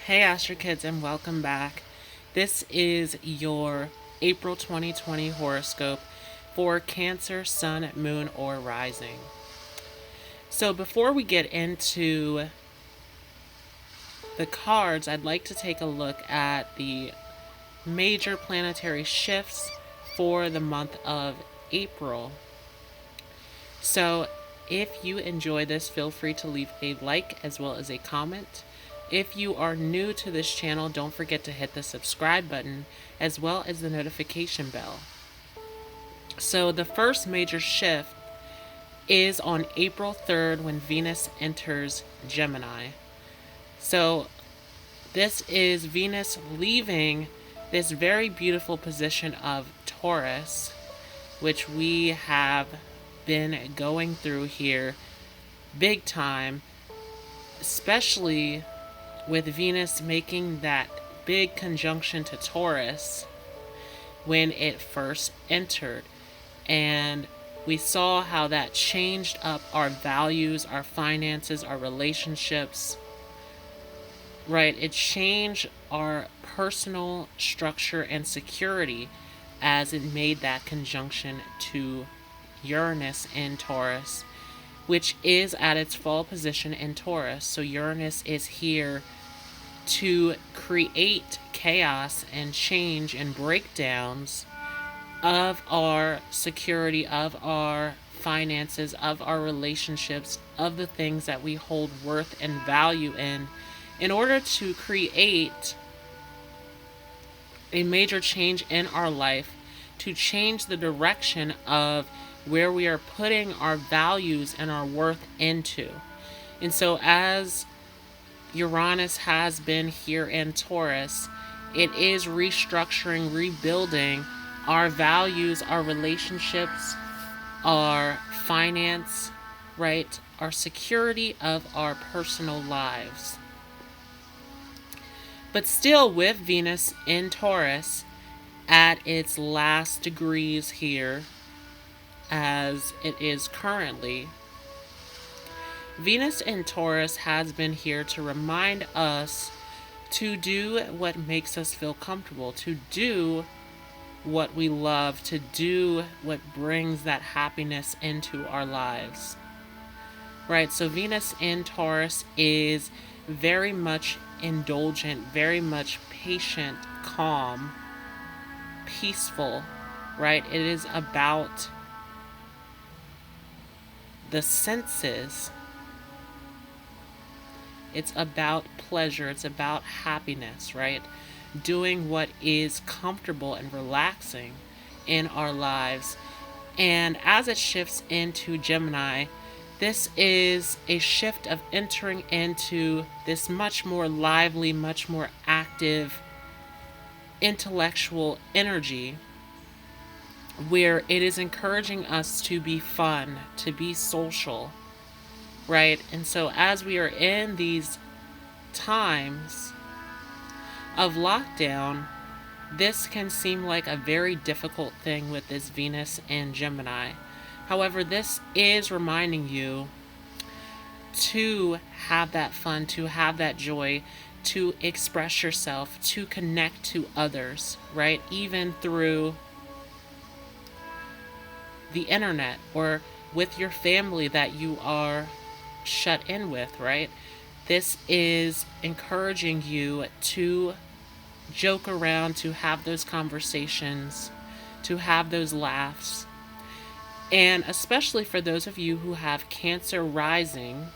Hey Astro Kids, and welcome back. This is your April 2020 horoscope for Cancer, Sun, Moon, or Rising. So before we get into the cards, I'd like to take a look at the major planetary shifts for the month of April. So if you enjoy this, feel free to leave a like as well as a comment. If you are new to this channel, don't forget to hit the subscribe button as well as the notification bell. So the first major shift is on April 3rd when Venus enters Gemini. So this is Venus leaving this very beautiful position of Taurus, which we have been going through here big time, especially with Venus making that big conjunction to Taurus when it first entered. And we saw how that changed up our values, our finances, our relationships, right? It changed our personal structure and security as it made that conjunction to Uranus in Taurus, which is at its fall position in Taurus. So Uranus is here to create chaos and change and breakdowns of our security, of our finances, of our relationships, of the things that we hold worth and value in order to create a major change in our life, to change the direction of where we are putting our values and our worth into. And so as Uranus has been here in Taurus, it is restructuring, rebuilding our values, our relationships, our finance, right? Our security of our personal lives. But still, with Venus in Taurus at its last degrees here, as it is currently, Venus in Taurus has been here to remind us to do what makes us feel comfortable, to do what we love, to do what brings that happiness into our lives. Right? So Venus in Taurus is very much indulgent, very much patient, calm, peaceful, right? It is about the senses. It's about pleasure. It's about happiness, right? Doing what is comfortable and relaxing in our lives. And as it shifts into Gemini, this is a shift of entering into this much more lively, much more active, intellectual energy, where it is encouraging us to be fun, to be social, right? And so as we are in these times of lockdown, this can seem like a very difficult thing with this Venus in Gemini. However, this is reminding you to have that fun, to have that joy, to express yourself, to connect to others, right? Even through the internet or with your family that you are shut in with, right? This is encouraging you to joke around, to have those conversations, to have those laughs. And especially for those of you who have Cancer rising,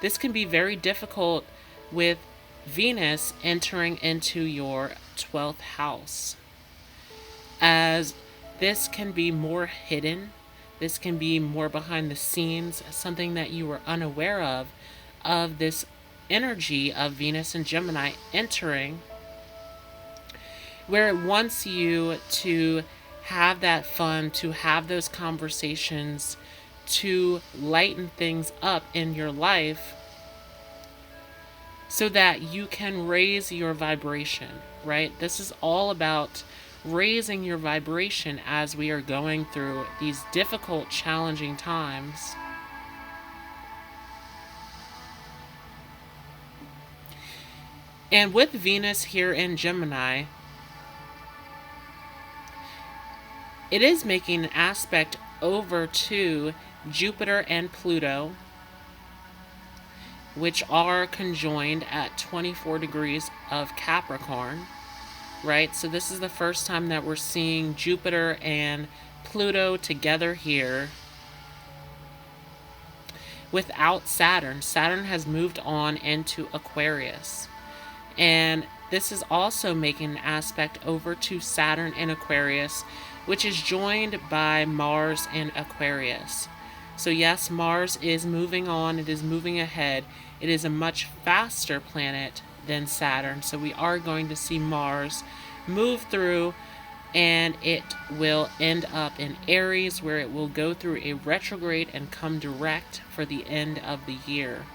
this can be very difficult with Venus entering into your 12th house, as this can be more hidden. This can be more behind the scenes, something that you were unaware of this energy of Venus and Gemini entering, where it wants you to have that fun, to have those conversations, to lighten things up in your life so that you can raise your vibration, right? This is all about raising your vibration as we are going through these difficult, challenging times. And with Venus here in Gemini, it is making an aspect over to Jupiter and Pluto, which are conjoined at 24 degrees of Capricorn, right? So this is the first time that we're seeing Jupiter and Pluto together here without Saturn. Saturn has moved on into Aquarius. And this is also making an aspect over to Saturn in Aquarius, which is joined by Mars in Aquarius. So yes, Mars is moving on. It is moving ahead. It is a much faster planet than Saturn. So we are going to see Mars move through, and it will end up in Aries, where it will go through a retrograde and come direct for the end of the year.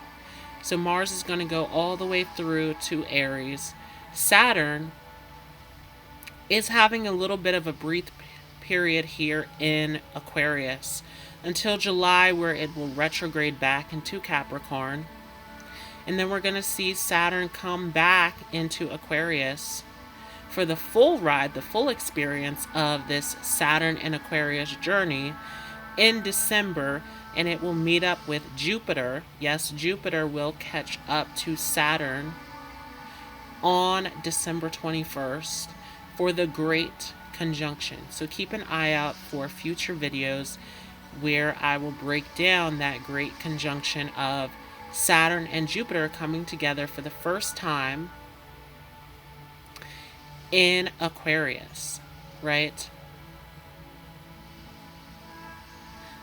So Mars is going to go all the way through to Aries. Saturn is having a little bit of a brief period here in Aquarius until July, where it will retrograde back into Capricorn. And then we're going to see Saturn come back into Aquarius for the full ride, the full experience of this Saturn and Aquarius journey in December. And it will meet up with Jupiter. Yes, Jupiter will catch up to Saturn on December 21st for the Great Conjunction. So keep an eye out for future videos where I will break down that Great Conjunction of Saturn and Jupiter coming together for the first time in Aquarius, right?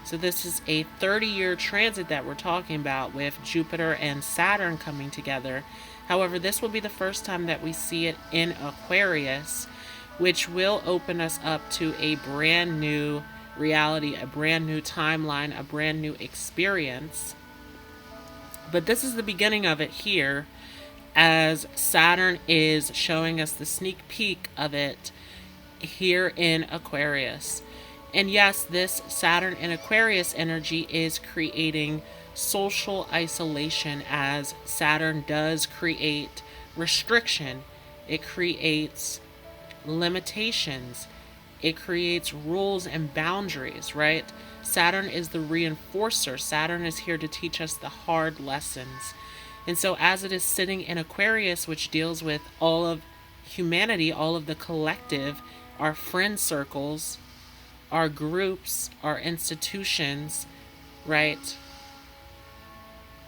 So this is a 30-year transit that we're talking about with Jupiter and Saturn coming together. However, this will be the first time that we see it in Aquarius, which will open us up to a brand new reality, a brand new timeline, a brand new experience. But this is the beginning of it here, as Saturn is showing us the sneak peek of it here in Aquarius. And yes, this Saturn and Aquarius energy is creating social isolation, as Saturn does create restriction. It creates limitations. It creates rules and boundaries, right? Saturn is the reinforcer. Saturn is here to teach us the hard lessons. And so as it is sitting in Aquarius, which deals with all of humanity, all of the collective, our friend circles, our groups, our institutions, right?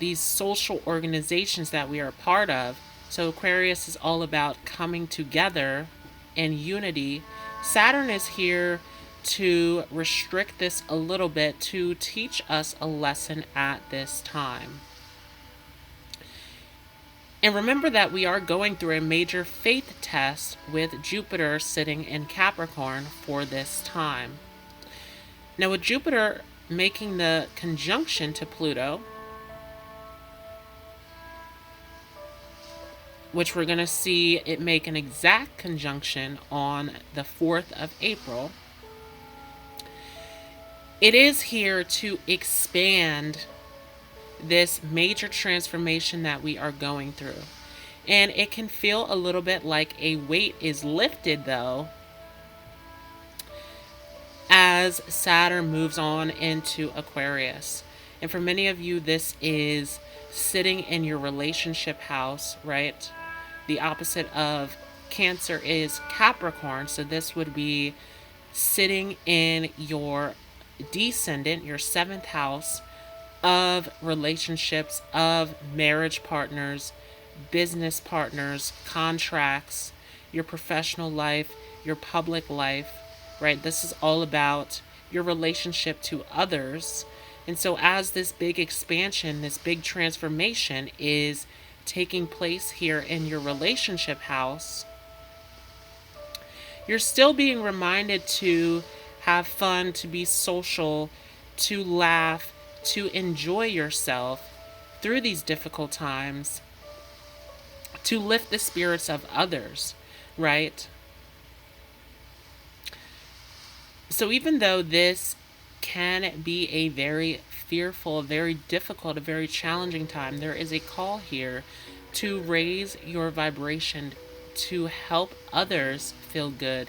These social organizations that we are a part of. So Aquarius is all about coming together in unity. Saturn is here to restrict this a little bit, to teach us a lesson at this time. And remember that we are going through a major faith test with Jupiter sitting in Capricorn for this time. Now, with Jupiter making the conjunction to Pluto, which we're going to see it make an exact conjunction on the 4th of April, it is here to expand this major transformation that we are going through. And it can feel a little bit like a weight is lifted, though, as Saturn moves on into Aquarius. And for many of you, this is sitting in your relationship house, right? The opposite of Cancer is Capricorn, so this would be sitting in your descendant, your 7th house of relationships, of marriage partners, business partners, contracts, your professional life, your public life, right? This is all about your relationship to others. And so as this big expansion, this big transformation is taking place here in your relationship house, you're still being reminded to have fun, to be social, to laugh, to enjoy yourself through these difficult times, to lift the spirits of others, right? So even though this can be a very fearful, very difficult, a very challenging time, there is a call here to raise your vibration, to help others feel good,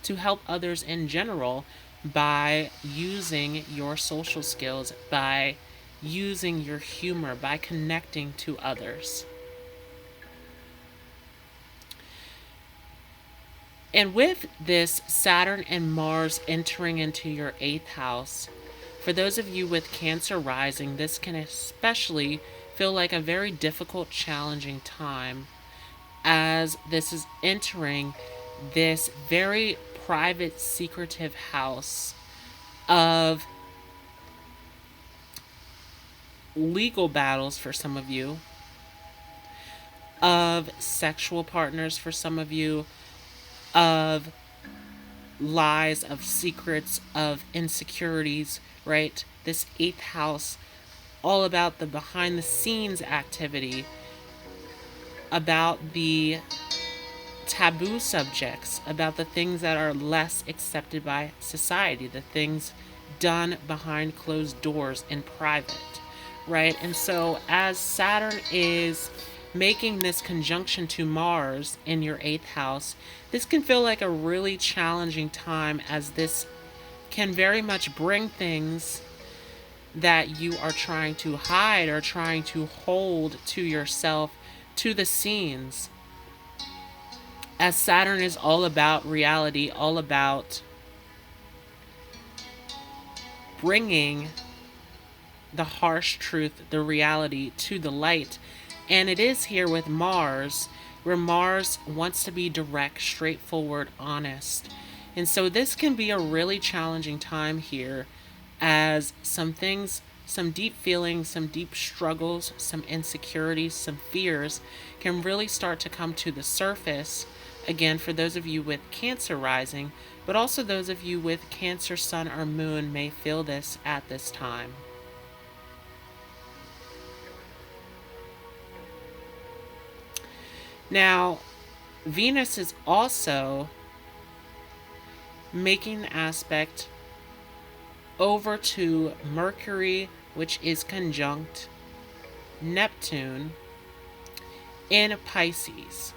to help others in general by using your social skills, by using your humor, by connecting to others. And with this Saturn and Mars entering into your 8th house, for those of you with Cancer rising, this can especially feel like a very difficult, challenging time, as this is entering this very private, secretive house of legal battles for some of you, of sexual partners for some of you, of lies, of secrets, of insecurities, right? This 8th house, all about the behind the scenes activity, about the taboo subjects, about the things that are less accepted by society, the things done behind closed doors in private, right? And so as Saturn is making this conjunction to Mars in your 8th house, this can feel like a really challenging time, as this can very much bring things that you are trying to hide or trying to hold to yourself to the scenes, as Saturn is all about reality, all about bringing the harsh truth, the reality, to the light. And it is here with Mars, where Mars wants to be direct, straightforward, honest. And so this can be a really challenging time here, as some things, some deep feelings, some deep struggles, some insecurities, some fears can really start to come to the surface. Again, for those of you with Cancer rising, but also those of you with Cancer, Sun, or Moon may feel this at this time. Now, Venus is also making an aspect over to Mercury, which is conjunct Neptune in Pisces.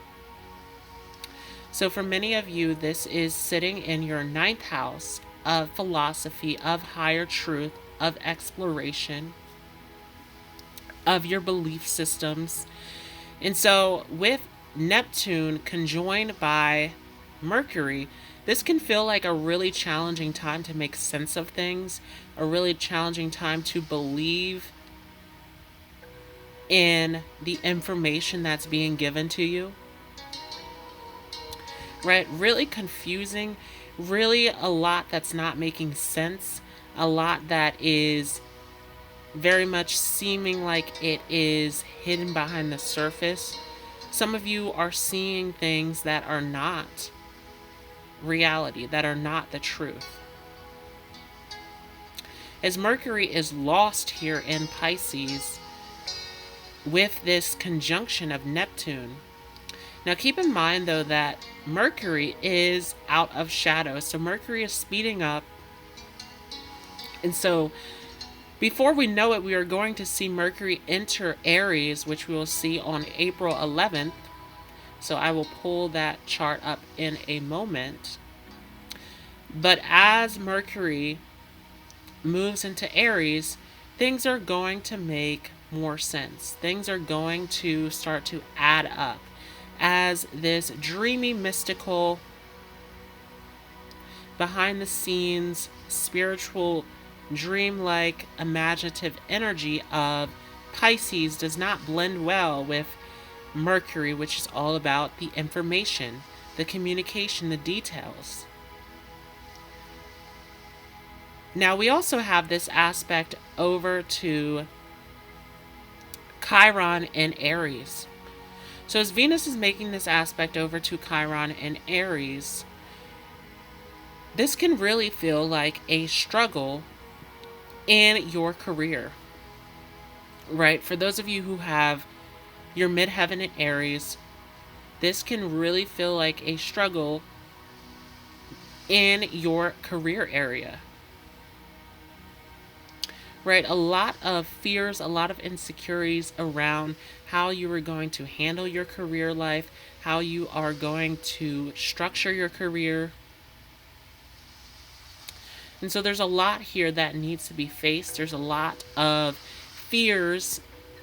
So for many of you, this is sitting in your 9th house of philosophy, of higher truth, of exploration, of your belief systems. And so with Neptune conjoined by Mercury, this can feel like a really challenging time to make sense of things, a really challenging time to believe in the information that's being given to you. Right? Really confusing, really a lot that's not making sense, a lot that is very much seeming like it is hidden behind the surface. Some of you are seeing things that are not reality, that are not the truth. As Mercury is lost here in Pisces with this conjunction of Neptune. Now keep in mind though that Mercury is out of shadow, so Mercury is speeding up. And so before we know it, we are going to see Mercury enter Aries, which we will see on April 11th. So I will pull that chart up in a moment. But as Mercury moves into Aries, things are going to make more sense. Things are going to start to add up, as this dreamy, mystical, behind the scenes, spiritual, dreamlike, imaginative energy of Pisces does not blend well with Mercury, which is all about the information, the communication, the details. Now we also have this aspect over to Chiron in Aries. So as Venus is making this aspect over to Chiron in Aries, this can really feel like a struggle in your career, right? For those of you who have your midheaven in Aries, this can really feel like a struggle in your career area, right? A lot of fears, a lot of insecurities around how you are going to handle your career life, how you are going to structure your career. And so there's a lot here that needs to be faced. There's a lot of fears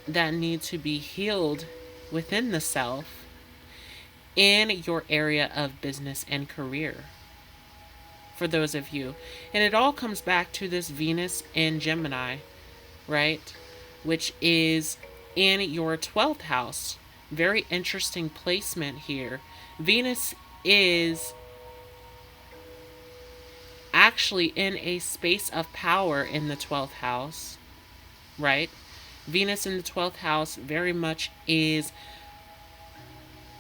that need to be healed within the self in your area of business and career for those of you. And it all comes back to this Venus in Gemini, right? Which is in your 12th house. Very interesting placement here. Venus is actually in a space of power in the 12th house, right? Venus in the 12th house very much is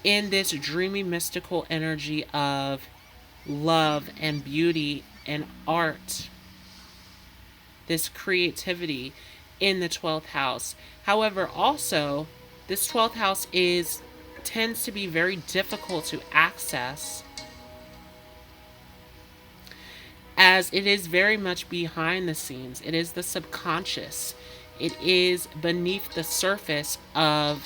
in this dreamy, mystical energy of love and beauty and art, this creativity in the 12th house. However, also, this 12th house tends to be very difficult to access, as it is very much behind the scenes. It is the subconscious. It is beneath the surface of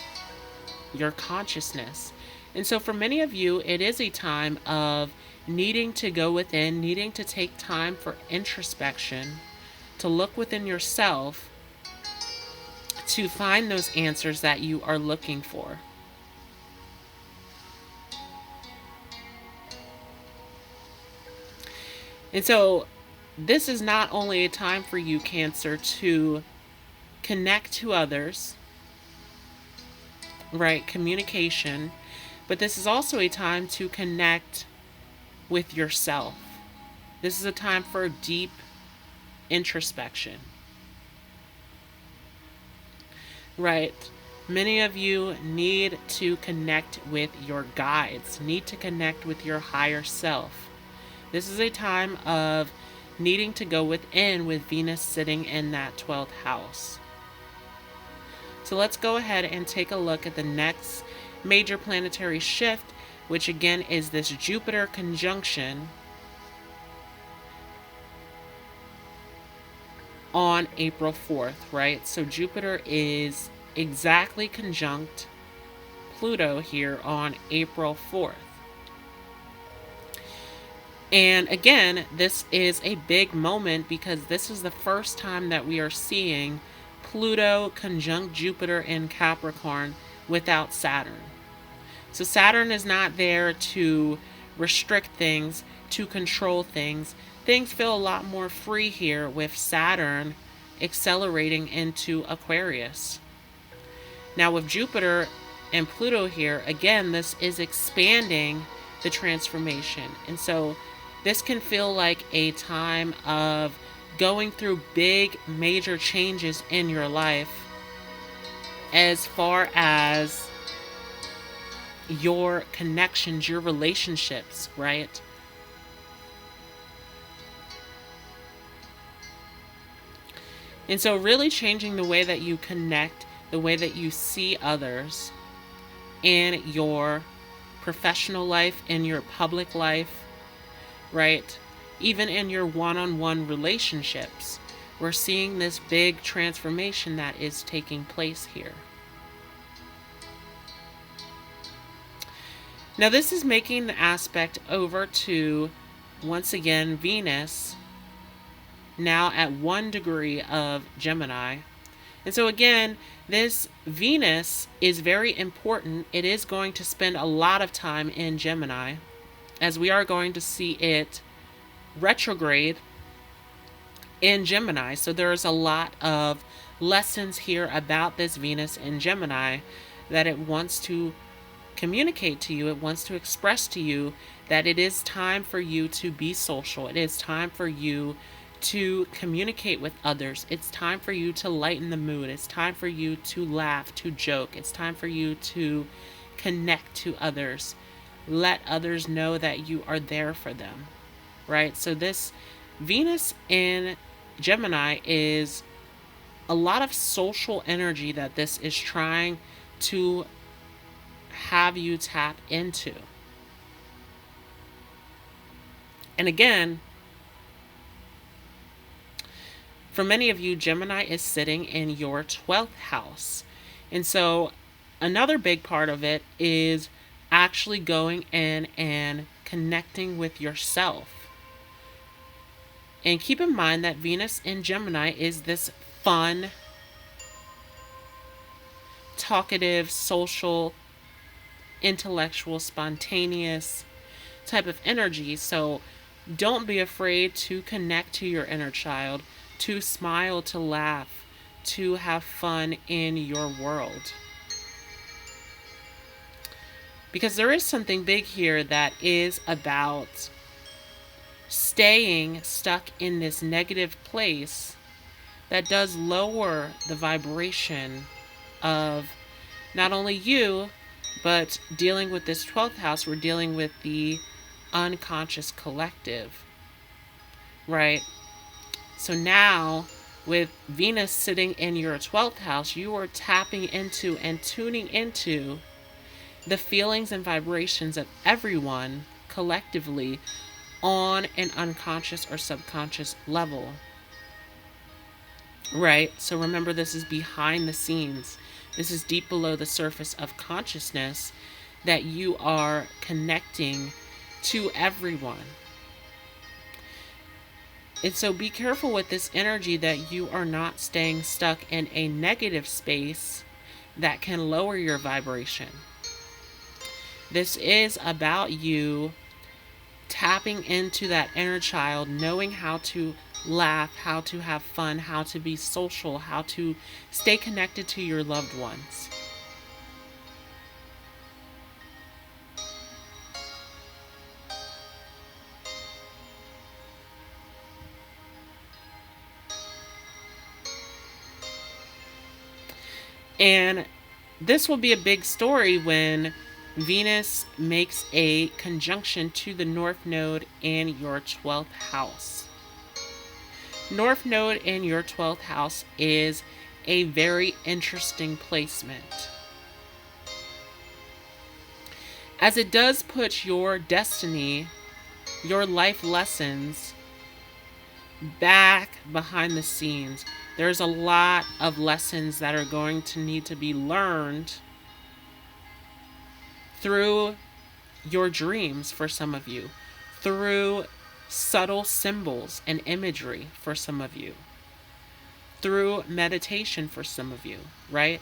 your consciousness. And so for many of you, it is a time of needing to go within, needing to take time for introspection, to look within yourself to find those answers that you are looking for. And so this is not only a time for you, Cancer, to connect to others, right? Communication. But this is also a time to connect with yourself. This is a time for deep introspection, right? Many of you need to connect with your guides, need to connect with your higher self. This is a time of needing to go within with Venus sitting in that 12th house. So let's go ahead and take a look at the next major planetary shift, which again is this Jupiter conjunction on April 4th, right? So Jupiter is exactly conjunct Pluto here on April 4th. And again, this is a big moment because this is the first time that we are seeing Pluto conjunct Jupiter in Capricorn without Saturn. So Saturn is not there to restrict things, to control things. Things feel a lot more free here with Saturn accelerating into Aquarius. Now with Jupiter and Pluto here, again, this is expanding the transformation. And so this can feel like a time of going through big, major changes in your life as far as your connections, your relationships, right? And so really changing the way that you connect, the way that you see others in your professional life, in your public life, right? Even in your one-on-one relationships, we're seeing this big transformation that is taking place here. Now this is making the aspect over to, once again, Venus, now at 1 degree of Gemini. And so again, this Venus is very important. It is going to spend a lot of time in Gemini, as we are going to see it retrograde in Gemini. So there's a lot of lessons here about this Venus in Gemini that it wants to communicate to you. It wants to express to you that it is time for you to be social. It is time for you to communicate with others. It's time for you to lighten the mood. It's time for you to laugh, to joke. It's time for you to connect to others. Let others know that you are there for them, right? So this Venus in Gemini is a lot of social energy that this is trying to have you tap into. And again, For many of you, Gemini is sitting in your 12th house. And so another big part of it is actually going in and connecting with yourself. And keep in mind that Venus in Gemini is this fun, talkative, social, intellectual, spontaneous type of energy. So don't be afraid to connect to your inner child, to smile, to laugh, to have fun in your world. Because there is something big here that is about staying stuck in this negative place that does lower the vibration of not only you, but dealing with this 12th house, we're dealing with the unconscious collective, right? So now, with Venus sitting in your 12th house, you are tapping into and tuning into the feelings and vibrations of everyone collectively on an unconscious or subconscious level, right? So remember, this is behind the scenes. This is deep below the surface of consciousness that you are connecting to everyone. And so be careful with this energy that you are not staying stuck in a negative space that can lower your vibration. This is about you tapping into that inner child, knowing how to laugh, how to have fun, how to be social, how to stay connected to your loved ones. And this will be a big story when Venus makes a conjunction to the North Node in your 12th house. North Node in your 12th house is a very interesting placement, as it does put your destiny, your life lessons back behind the scenes. There's a lot of lessons that are going to need to be learned through your dreams for some of you, through subtle symbols and imagery for some of you, through meditation for some of you, right?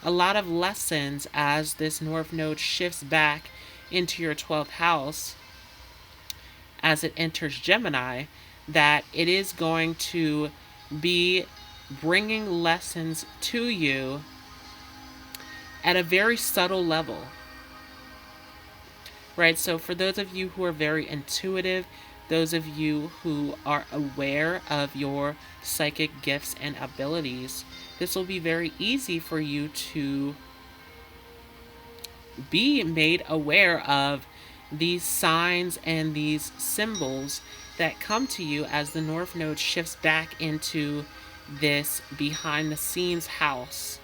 A lot of lessons as this North Node shifts back into your 12th house as it enters Gemini, that it is going to be bringing lessons to you at a very subtle level, right? So for those of you who are very intuitive, those of you who are aware of your psychic gifts and abilities, this will be very easy for you to be made aware of these signs and these symbols that come to you as the North Node shifts back into this behind the scenes house.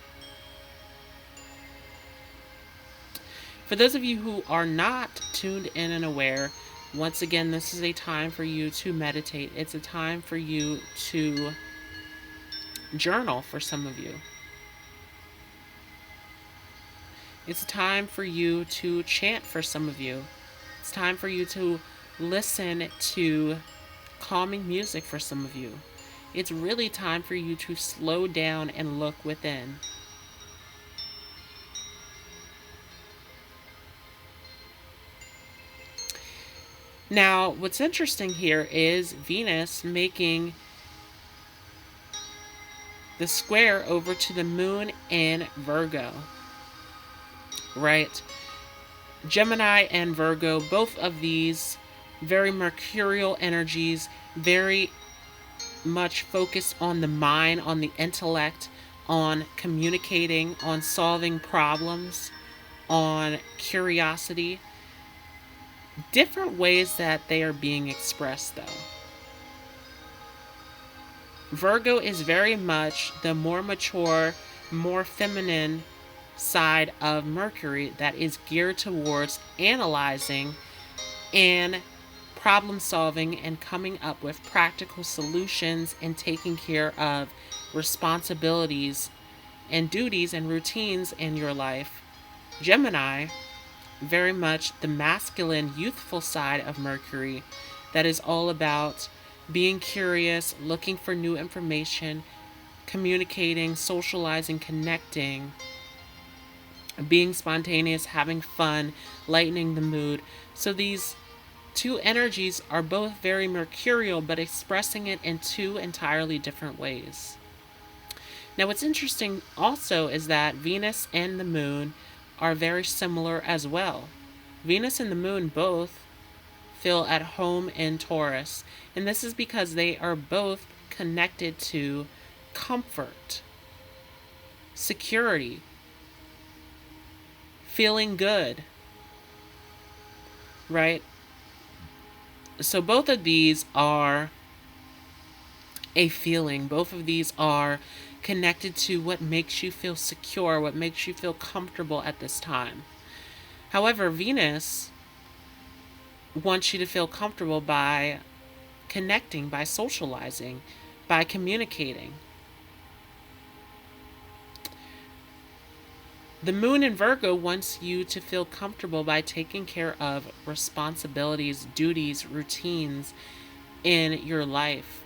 For those of you who are not tuned in and aware, once again, this is a time for you to meditate. It's a time for you to journal for some of you. It's a time for you to chant for some of you. It's time for you to listen to calming music for some of you. It's really time for you to slow down and look within. Now, what's interesting here is Venus making the square over to the moon in Virgo, right? Gemini and Virgo, both of these very mercurial energies, very much focused on the mind, on the intellect, on communicating, on solving problems, on curiosity. Different ways that they are being expressed, though. Virgo is very much the more mature, more feminine side of Mercury that is geared towards analyzing and problem solving and coming up with practical solutions and taking care of responsibilities and duties and routines in your life. Gemini, very much the masculine, youthful side of Mercury, that is all about being curious, looking for new information, communicating, socializing, connecting, being spontaneous, having fun, lightening the mood. So these two energies are both very mercurial, but expressing it in two entirely different ways. Now, what's interesting also is that Venus and the moon are very similar as well. Venus and the moon both feel at home in Taurus, and this is because they are both connected to comfort, security, feeling good, right? So both of these are a feeling. Both of these are connected to what makes you feel secure, what makes you feel comfortable at this time. However, Venus wants you to feel comfortable by connecting, by socializing, by communicating. The moon in Virgo wants you to feel comfortable by taking care of responsibilities, duties, routines in your life.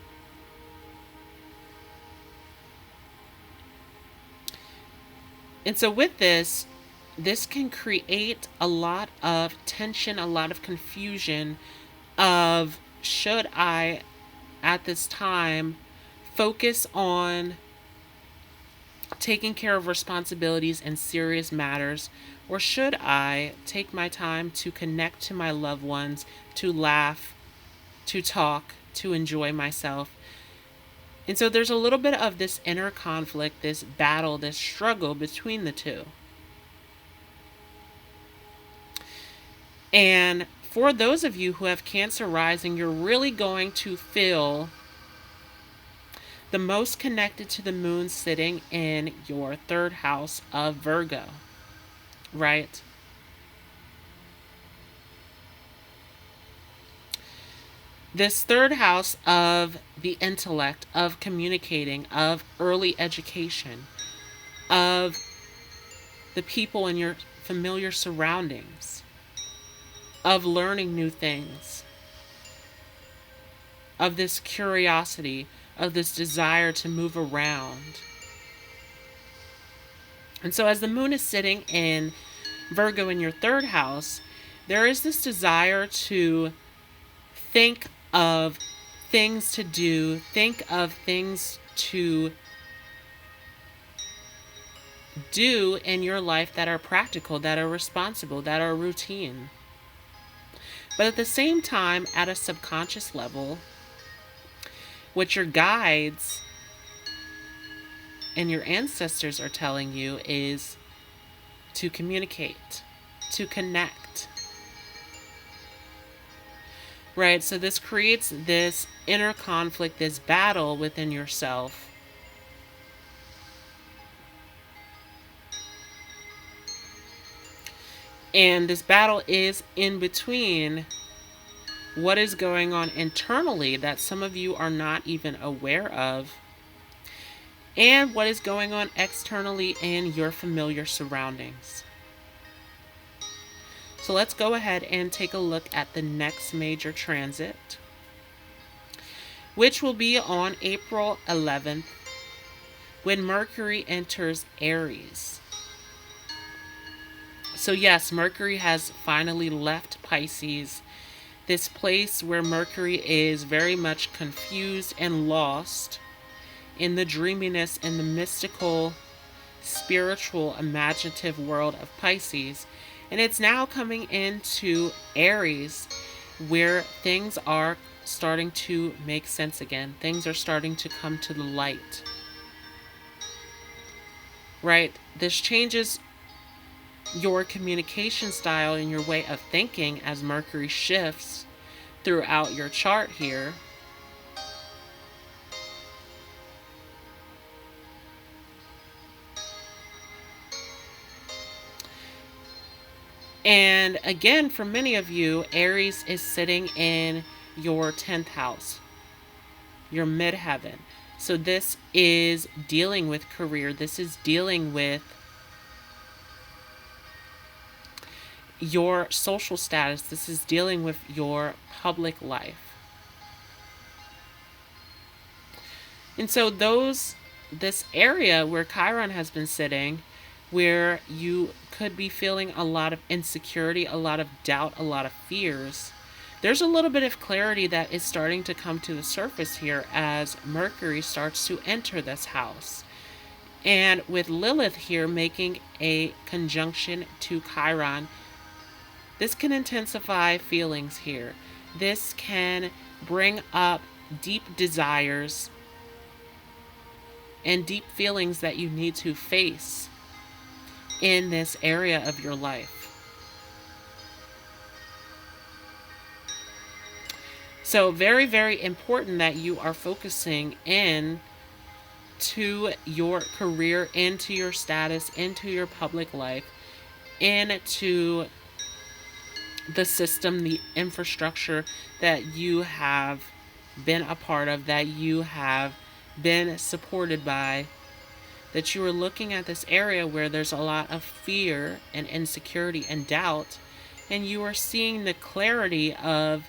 And so with this can create a lot of tension, a lot of confusion of, should I at this time focus on taking care of responsibilities and serious matters, or should I take my time to connect to my loved ones, to laugh, to talk, to enjoy myself? And so there's a little bit of this inner conflict, this battle, this struggle between the two. And for those of you who have Cancer rising, you're really going to feel the most connected to the moon sitting in your third house of Virgo, right? This third house of the intellect, of communicating, of early education, of the people in your familiar surroundings, of learning new things, of this curiosity, of this desire to move around. And so as the moon is sitting in Virgo in your third house, there is this desire to think of things to do, think of things to do in your life that are practical, that are responsible, that are routine. But at the same time, at a subconscious level, what your guides and your ancestors are telling you is to communicate, to connect. Right? So this creates this inner conflict, this battle within yourself. And this battle is in between what is going on internally that some of you are not even aware of, and what is going on externally in your familiar surroundings. So let's go ahead and take a look at the next major transit, which will be on April 11th, when Mercury enters Aries. So yes, Mercury has finally left Pisces, this place where Mercury is very much confused and lost in the dreaminess and the mystical, spiritual, imaginative world of Pisces. And it's now coming into Aries, where things are starting to make sense again. Things are starting to come to the light. Right? This changes your communication style and your way of thinking as Mercury shifts throughout your chart here. And again, for many of you, Aries is sitting in your 10th house, your midheaven. So this is dealing with career. This is dealing with your social status. This is dealing with your public life. And so this area where Chiron has been sitting, where you could be feeling a lot of insecurity, a lot of doubt, a lot of fears, there's a little bit of clarity that is starting to come to the surface here as Mercury starts to enter this house. And with Lilith here making a conjunction to Chiron, this can intensify feelings here. This can bring up deep desires and deep feelings that you need to face in this area of your life. So very, very important that you are focusing in to your career, into your status, into your public life, into the system, the infrastructure that you have been a part of, that you have been supported by, that you are looking at this area where there's a lot of fear and insecurity and doubt, and you are seeing the clarity of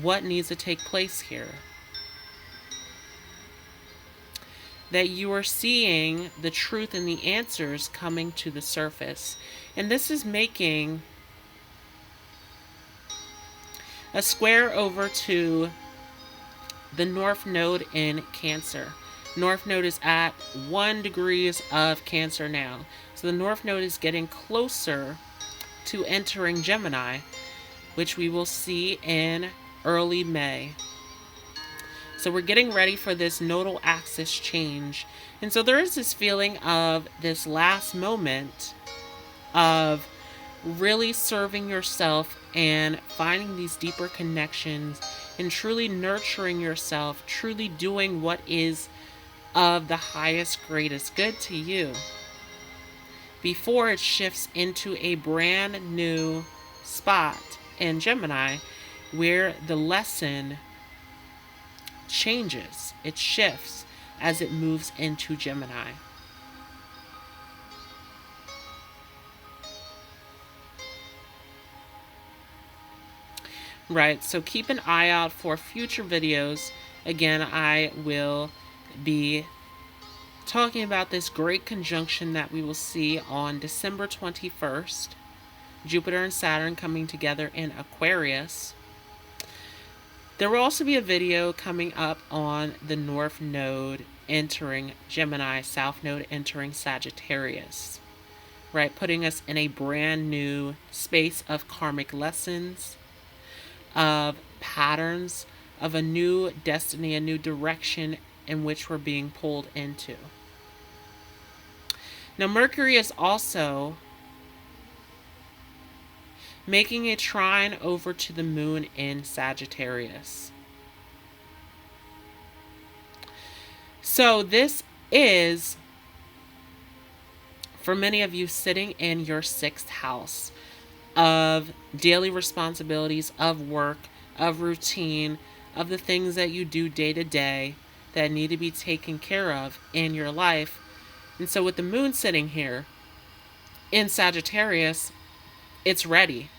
what needs to take place here. That you are seeing the truth and the answers coming to the surface. And this is making a square over to the North Node in Cancer. North Node is at 1 degree of Cancer now. So the North Node is getting closer to entering Gemini, which we will see in early May. So we're getting ready for this nodal axis change. And so there is this feeling of this last moment of really serving yourself and finding these deeper connections and truly nurturing yourself, truly doing what is of the highest, greatest good to you before it shifts into a brand new spot in Gemini where the lesson changes, it shifts as it moves into Gemini. Right, so keep an eye out for future videos. Again, I will be talking about this great conjunction that we will see on December 21st. Jupiter and Saturn coming together in Aquarius. There will also be a video coming up on the North Node entering Gemini, South Node entering Sagittarius. Right, putting us in a brand new space of karmic lessons, of patterns, of a new destiny, a new direction in which we're being pulled into. Now, Mercury is also making a trine over to the moon in Sagittarius. So this is, for many of you, sitting in your 6th house of daily responsibilities, of work, of routine, of the things that you do day to day that need to be taken care of in your life. And so with the moon sitting here in Sagittarius, it's ready.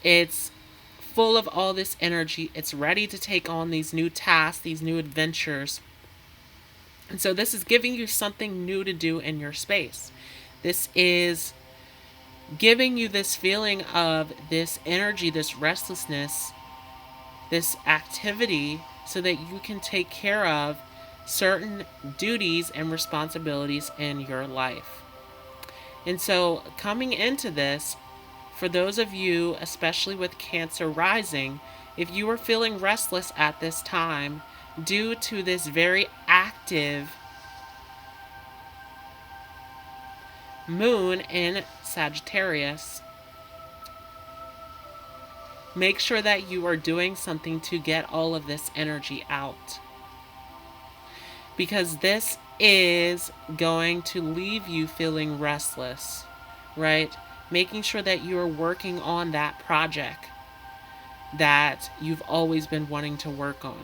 It's full of all this energy. It's ready to take on these new tasks, these new adventures. And so this is giving you something new to do in your space. This is giving you this feeling of this energy, this restlessness, this activity, so that you can take care of certain duties and responsibilities in your life. And so coming into this, for those of you, especially with Cancer rising, if you are feeling restless at this time due to this very active moon in Sagittarius, make sure that you are doing something to get all of this energy out. Because this is going to leave you feeling restless, right? making sure that you're working on that project that you've always been wanting to work on,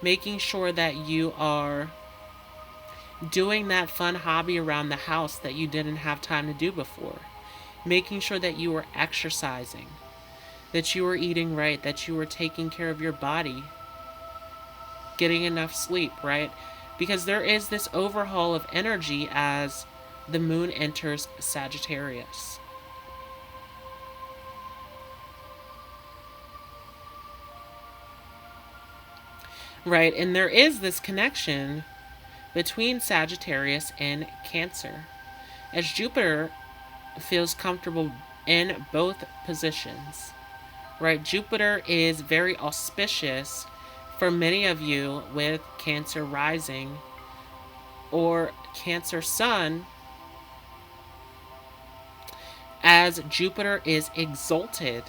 making sure that you are doing that fun hobby around the house that you didn't have time to do before, making sure that you were exercising, that you were eating right, that you were taking care of your body, getting enough sleep, right? Because there is this overhaul of energy as the moon enters Sagittarius. Right, and there is this connection between Sagittarius and Cancer, as Jupiter feels comfortable in both positions. Right, Jupiter is very auspicious for many of you with Cancer rising or Cancer sun, as Jupiter is exalted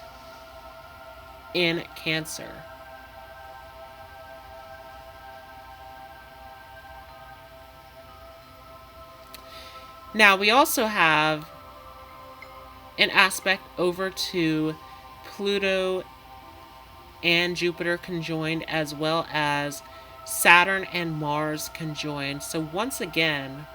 in Cancer. Now, we also have an aspect over to Pluto and Jupiter conjoined, as well as Saturn and Mars conjoined. So once again,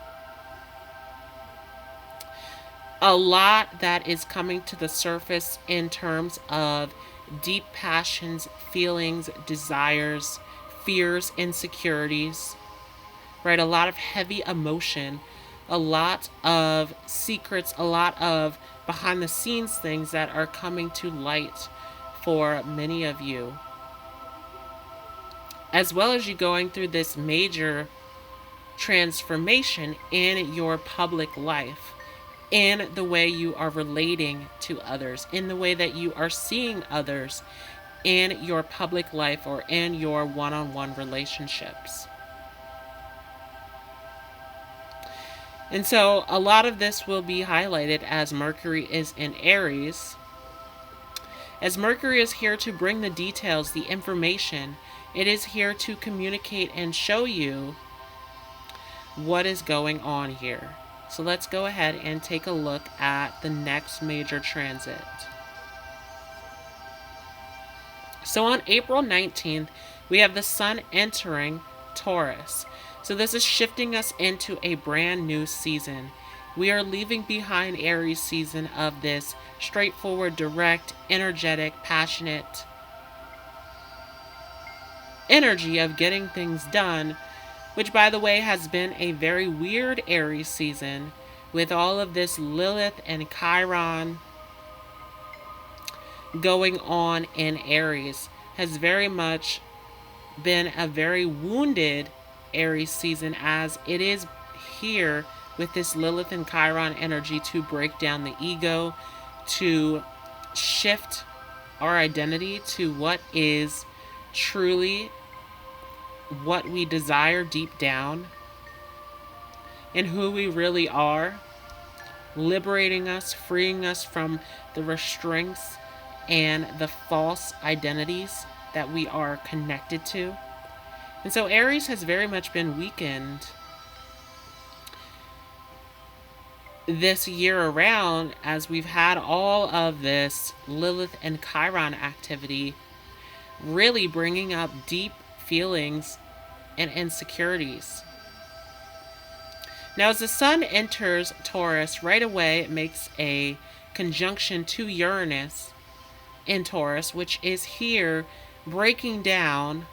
a lot that is coming to the surface in terms of deep passions, feelings, desires, fears, insecurities, right? A lot of heavy emotion, a lot of secrets, a lot of behind the scenes things that are coming to light for many of you. As well as you going through this major transformation in your public life, in the way you are relating to others, in the way that you are seeing others in your public life or in your one-on-one relationships. And so a lot of this will be highlighted as Mercury is in Aries. As Mercury is here to bring the details, the information, it is here to communicate and show you what is going on here. So let's go ahead and take a look at the next major transit. So on April 19th, we have the Sun entering Taurus. So this is shifting us into a brand new season. We are leaving behind Aries season of this straightforward, direct, energetic, passionate energy of getting things done, which, by the way, has been a very weird Aries season with all of this Lilith and Chiron going on in Aries. Has very much been a very wounded Aries season, as it is here with this Lilith and Chiron energy to break down the ego, to shift our identity to what is truly what we desire deep down and who we really are, liberating us, freeing us from the restraints and the false identities that we are connected to. And so Aries has very much been weakened this year around, as we've had all of this Lilith and Chiron activity really bringing up deep feelings and insecurities. Now, as the Sun enters Taurus, right away it makes a conjunction to Uranus in Taurus, which is here breaking down,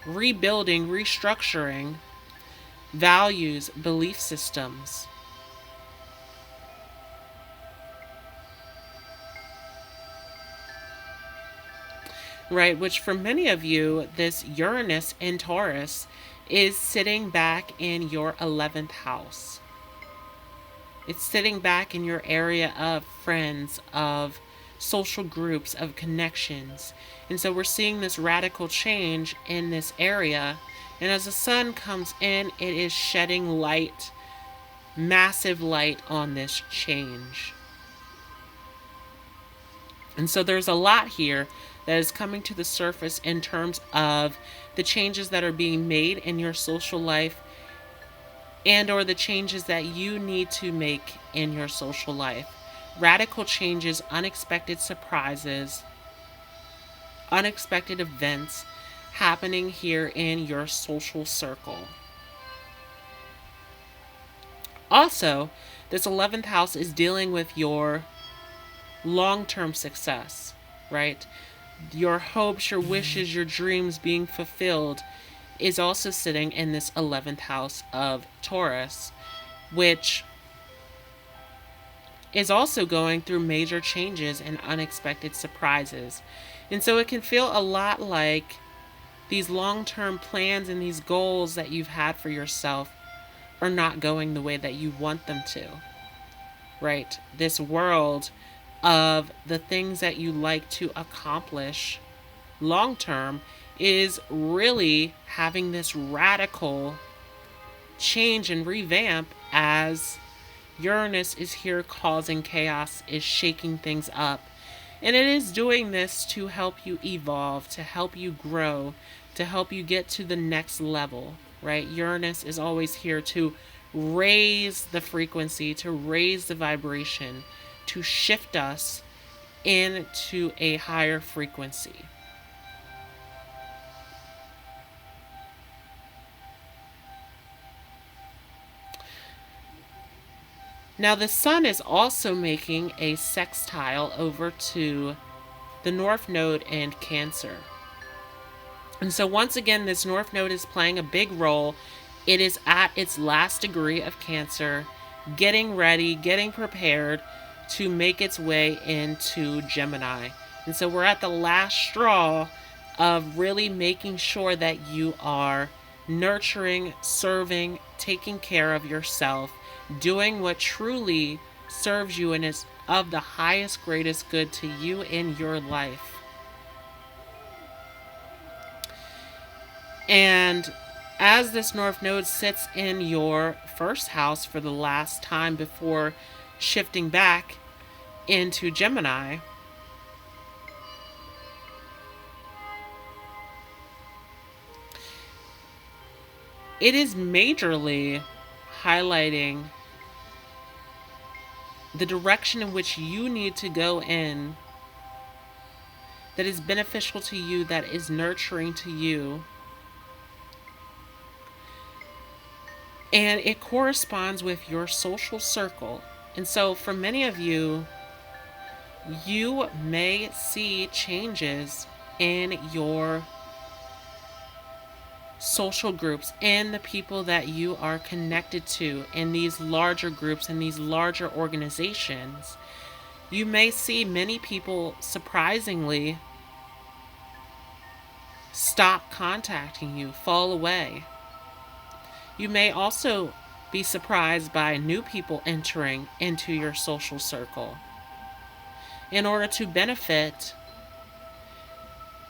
rebuilding, restructuring values, belief systems. Right, which for many of you, this Uranus in Taurus is sitting back in your 11th house. It's sitting back in your area of friends, of social groups, of connections. And so we're seeing this radical change in this area. And as the Sun comes in, it is shedding light, massive light on this change. And so there's a lot here that is coming to the surface in terms of the changes that are being made in your social life, and or the changes that you need to make in your social life. radical changes, unexpected surprises, unexpected events happening here in your social circle. Also, this 11th house is dealing with your long-term success, right? Your hopes, your wishes, your dreams being fulfilled is also sitting in this 11th house of Taurus, which is also going through major changes and unexpected surprises. And so it can feel a lot like these long-term plans and these goals that you've had for yourself are not going the way that you want them to, right? This world of the things that you like to accomplish long-term is really having this radical change and revamp as Uranus is here causing chaos, is shaking things up. And it is doing this to help you evolve, to help you grow, to help you get to the next level, right? Uranus is always here to raise the frequency, to raise the vibration, to shift us into a higher frequency. Now the Sun is also making a sextile over to the North Node and Cancer. And so once again, this North Node is playing a big role. It is at its last degree of Cancer, getting ready, getting prepared to make its way into Gemini. And so we're at the last straw of really making sure that you are nurturing, serving, taking care of yourself, doing what truly serves you and is of the highest, greatest good to you in your life. And as this North Node sits in your first house for the last time before shifting back into Gemini, it is majorly highlighting the direction in which you need to go in that is beneficial to you, that is nurturing to you. And it corresponds with your social circle. And so for many of you, you may see changes in your social groups and the people that you are connected to in these larger groups and these larger organizations. You may see many people surprisingly stop contacting you, fall away. You may also be surprised by new people entering into your social circle in order to benefit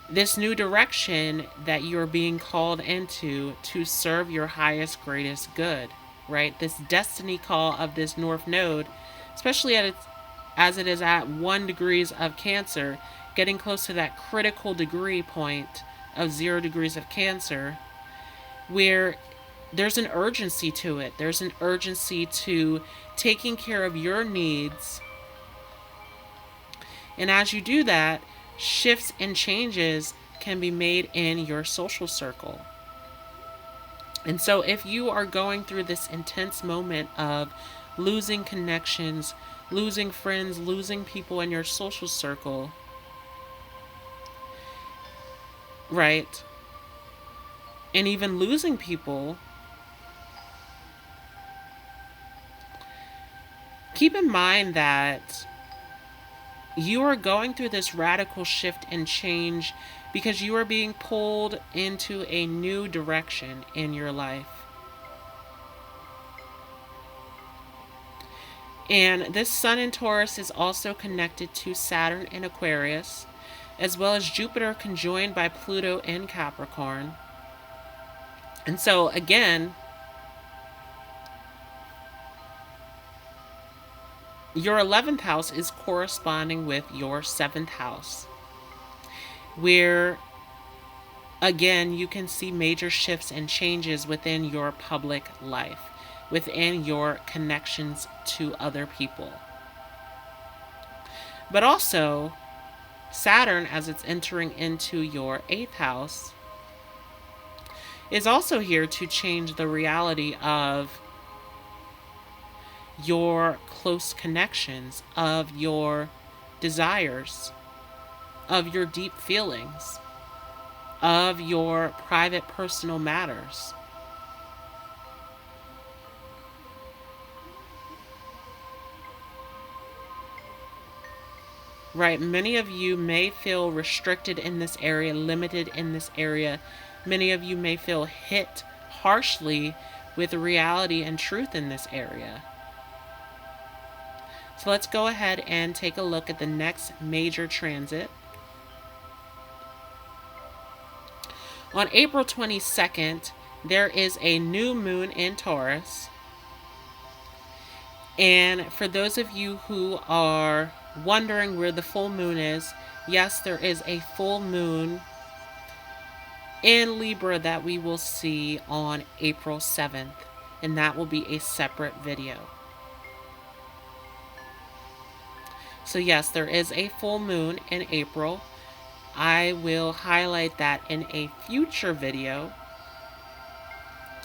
this new direction that you're being called into to serve your highest, greatest good, right? This destiny call of this North Node, especially as it is at 1 degree of Cancer, getting close to that critical degree point of 0 degrees of Cancer, where there's an urgency to it. There's an urgency to taking care of your needs. And as you do that, shifts and changes can be made in your social circle. And so if you are going through this intense moment of losing connections, losing friends, losing people in your social circle, right? And even losing people, keep in mind that you are going through this radical shift and change because you are being pulled into a new direction in your life. And this Sun in Taurus is also connected to Saturn in Aquarius, as well as Jupiter conjoined by Pluto in Capricorn. And so again, your 11th house is corresponding with your 7th house, where, again, you can see major shifts and changes within your public life, within your connections to other people. But also, Saturn, as it's entering into your 8th house, is also here to change the reality of your close connections, of your desires, of your deep feelings, of your private personal matters. Right, many of you may feel restricted in this area, limited in this area. Many of you may feel hit harshly with reality and truth in this area. So let's go ahead and take a look at the next major transit. On April 22nd, there is a new moon in Taurus. And for those of you who are wondering where the full moon is, yes, there is a full moon in Libra that we will see on April 7th. And that will be a separate video. So yes, there is a full moon in April. I will highlight that in a future video.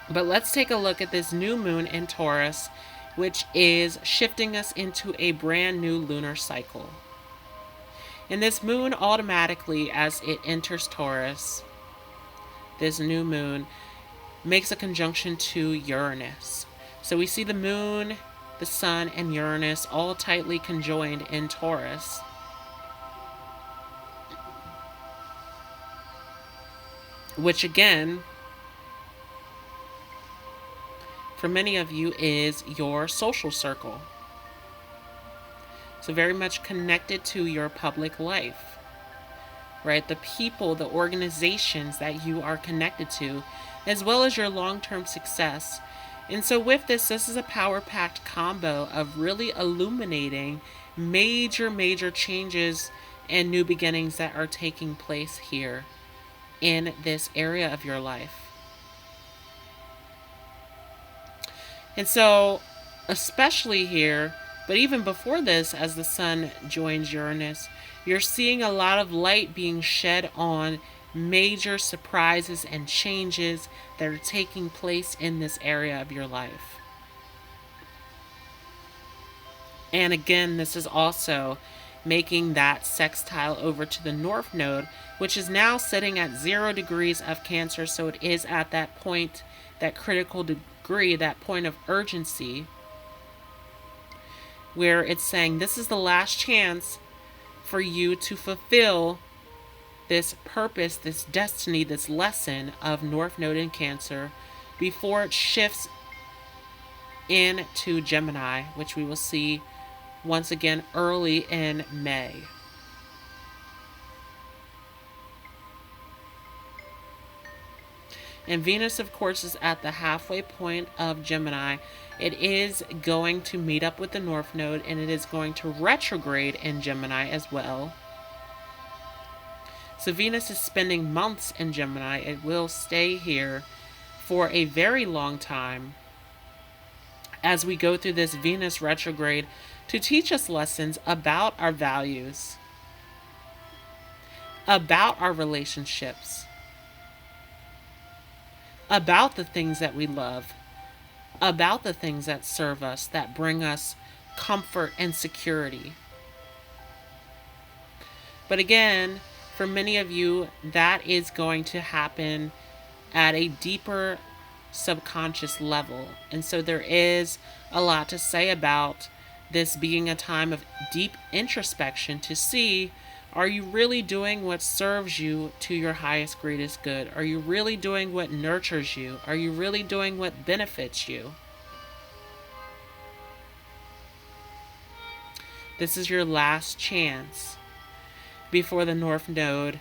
But let's take a look at this new moon in Taurus, which is shifting us into a brand new lunar cycle. And this moon automatically, as it enters Taurus, this new moon makes a conjunction to Uranus. So we see the moon, the sun, and Uranus all tightly conjoined in Taurus. Which again, for many of you, is your social circle. So very much connected to your public life, right? The people, the organizations that you are connected to, as well as your long-term success. And so with this is a power-packed combo of really illuminating major changes and new beginnings that are taking place here in this area of your life. And so, especially here, but even before this, as the sun joins Uranus, you're seeing a lot of light being shed on major surprises and changes that are taking place in this area of your life. And again, this is also making that sextile over to the North Node, which is now sitting at 0 degrees of Cancer. So it is at that point, that critical degree, that point of urgency, where it's saying this is the last chance for you to fulfill this purpose, this destiny, this lesson of North Node in Cancer before it shifts into Gemini, which we will see once again early in May. And Venus, of course, is at the halfway point of Gemini. It is going to meet up with the North Node, and it is going to retrograde in Gemini as well. So Venus is spending months in Gemini. It will stay here for a very long time as we go through this Venus retrograde to teach us lessons about our values, about our relationships, about the things that we love, about the things that serve us, that bring us comfort and security. But again, for many of you, that is going to happen at a deeper subconscious level. And so there is a lot to say about this being a time of deep introspection to see, are you really doing what serves you to your highest, greatest good? Are you really doing what nurtures you? Are you really doing what benefits you? This is your last chance before the North Node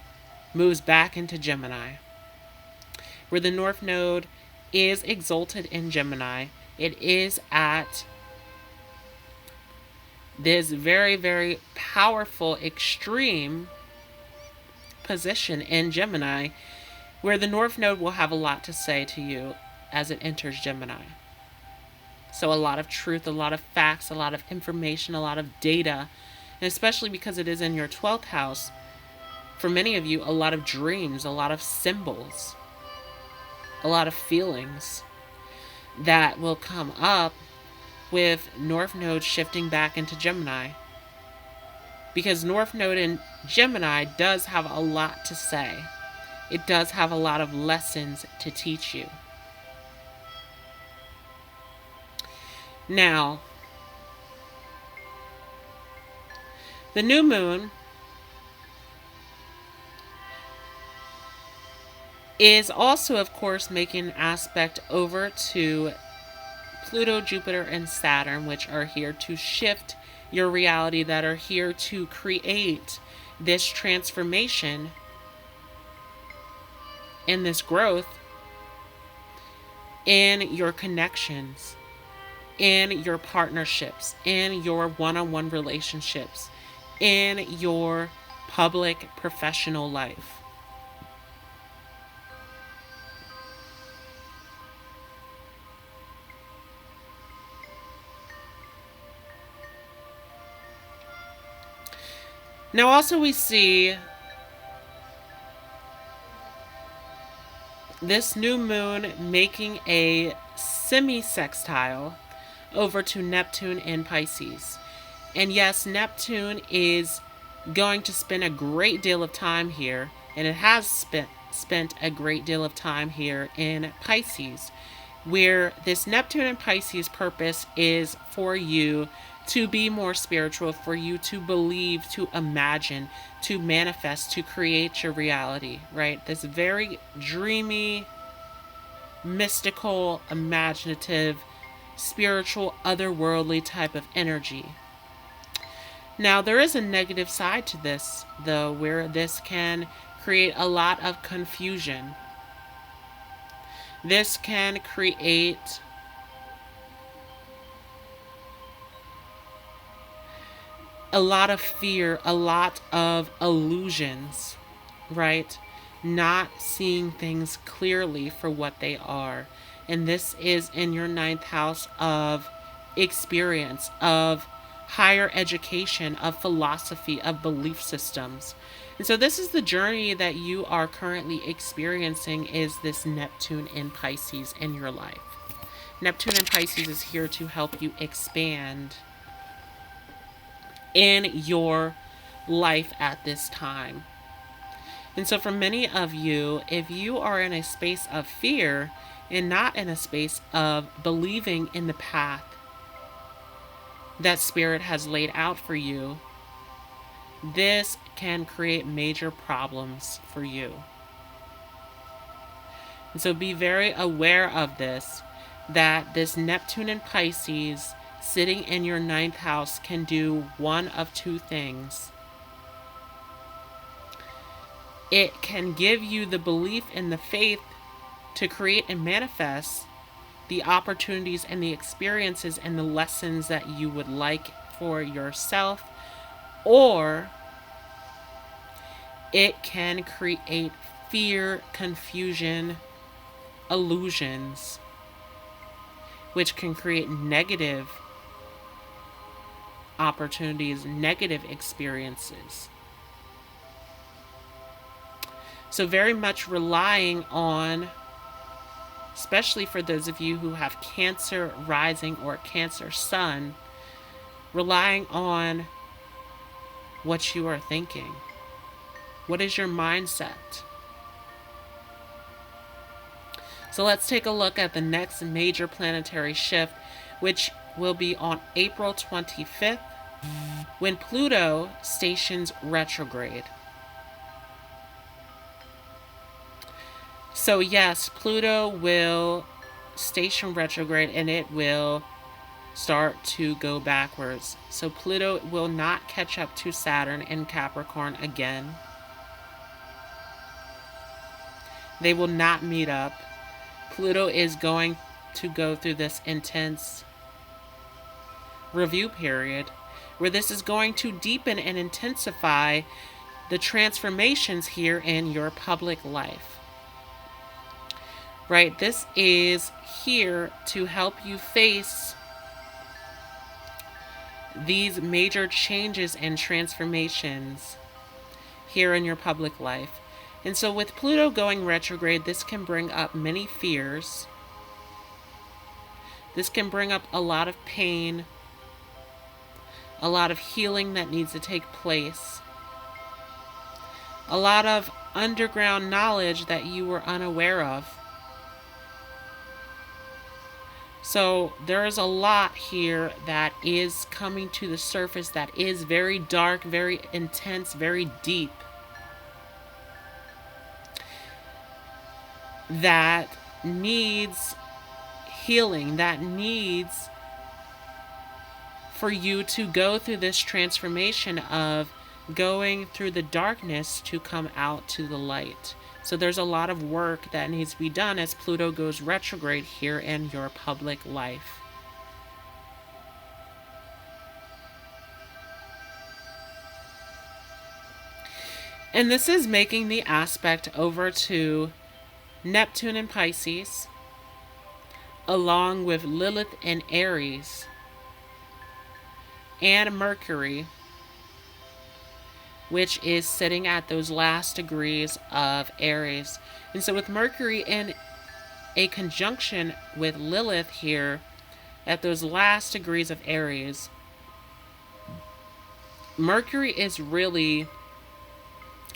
moves back into Gemini. Where the North Node is exalted in Gemini, it is at this very powerful, extreme position in Gemini, where the North Node will have a lot to say to you as it enters Gemini. So a lot of truth, a lot of facts, a lot of information, a lot of data And especially because it is in your 12th house, for many of you, a lot of dreams, a lot of symbols, a lot of feelings that will come up with North Node shifting back into Gemini. Because North Node in Gemini does have a lot to say. It does have a lot of lessons to teach you. Now, the new moon is also, of course, making an aspect over to Pluto, Jupiter, and Saturn, which are here to shift your reality, that are here to create this transformation and this growth in your connections, in your partnerships, in your one-on-one relationships, in your public professional life. Now also we see this new moon making a semi-sextile over to Neptune in Pisces. And yes, Neptune is going to spend a great deal of time here, and it has spent a great deal of time here in Pisces, where this Neptune in Pisces purpose is for you to be more spiritual, for you to believe, to imagine, to manifest, to create your reality, right? This very dreamy, mystical, imaginative, spiritual, otherworldly type of energy. Now, there is a negative side to this, though, where this can create a lot of confusion. This can create a lot of fear, a lot of illusions, right? Not seeing things clearly for what they are. And this is in your 9th house of experience, of higher education, of philosophy, of belief systems. And so this is the journey that you are currently experiencing, is this Neptune in Pisces in your life. Neptune in Pisces is here to help you expand in your life at this time. And so for many of you, if you are in a space of fear and not in a space of believing in the path that Spirit has laid out for you, this can create major problems for you. And so be very aware of this, that this Neptune in Pisces sitting in your 9th house can do one of two things. It can give you the belief and the faith to create and manifest the opportunities and the experiences and the lessons that you would like for yourself, or it can create fear, confusion, illusions, which can create negative opportunities, negative experiences. So very much relying on, especially for those of you who have Cancer rising or Cancer sun, relying on what you are thinking. What is your mindset? So let's take a look at the next major planetary shift, which will be on April 25th, when Pluto stations retrograde. So yes, Pluto will station retrograde and it will start to go backwards. So Pluto will not catch up to Saturn in Capricorn again. They will not meet up. Pluto is going to go through this intense review period where this is going to deepen and intensify the transformations here in your public life. Right? This is here to help you face these major changes and transformations here in your public life. And so with Pluto going retrograde, this can bring up many fears. This can bring up a lot of pain, a lot of healing that needs to take place, a lot of underground knowledge that you were unaware of. So there is a lot here that is coming to the surface that is very dark, very intense, very deep, that needs healing, that needs for you to go through this transformation of going through the darkness to come out to the light. So there's a lot of work that needs to be done as Pluto goes retrograde here in your public life. And this is making the aspect over to Neptune in Pisces, along with Lilith in Aries, and Mercury, which is sitting at those last degrees of Aries. And so with Mercury in a conjunction with Lilith here at those last degrees of Aries, Mercury is really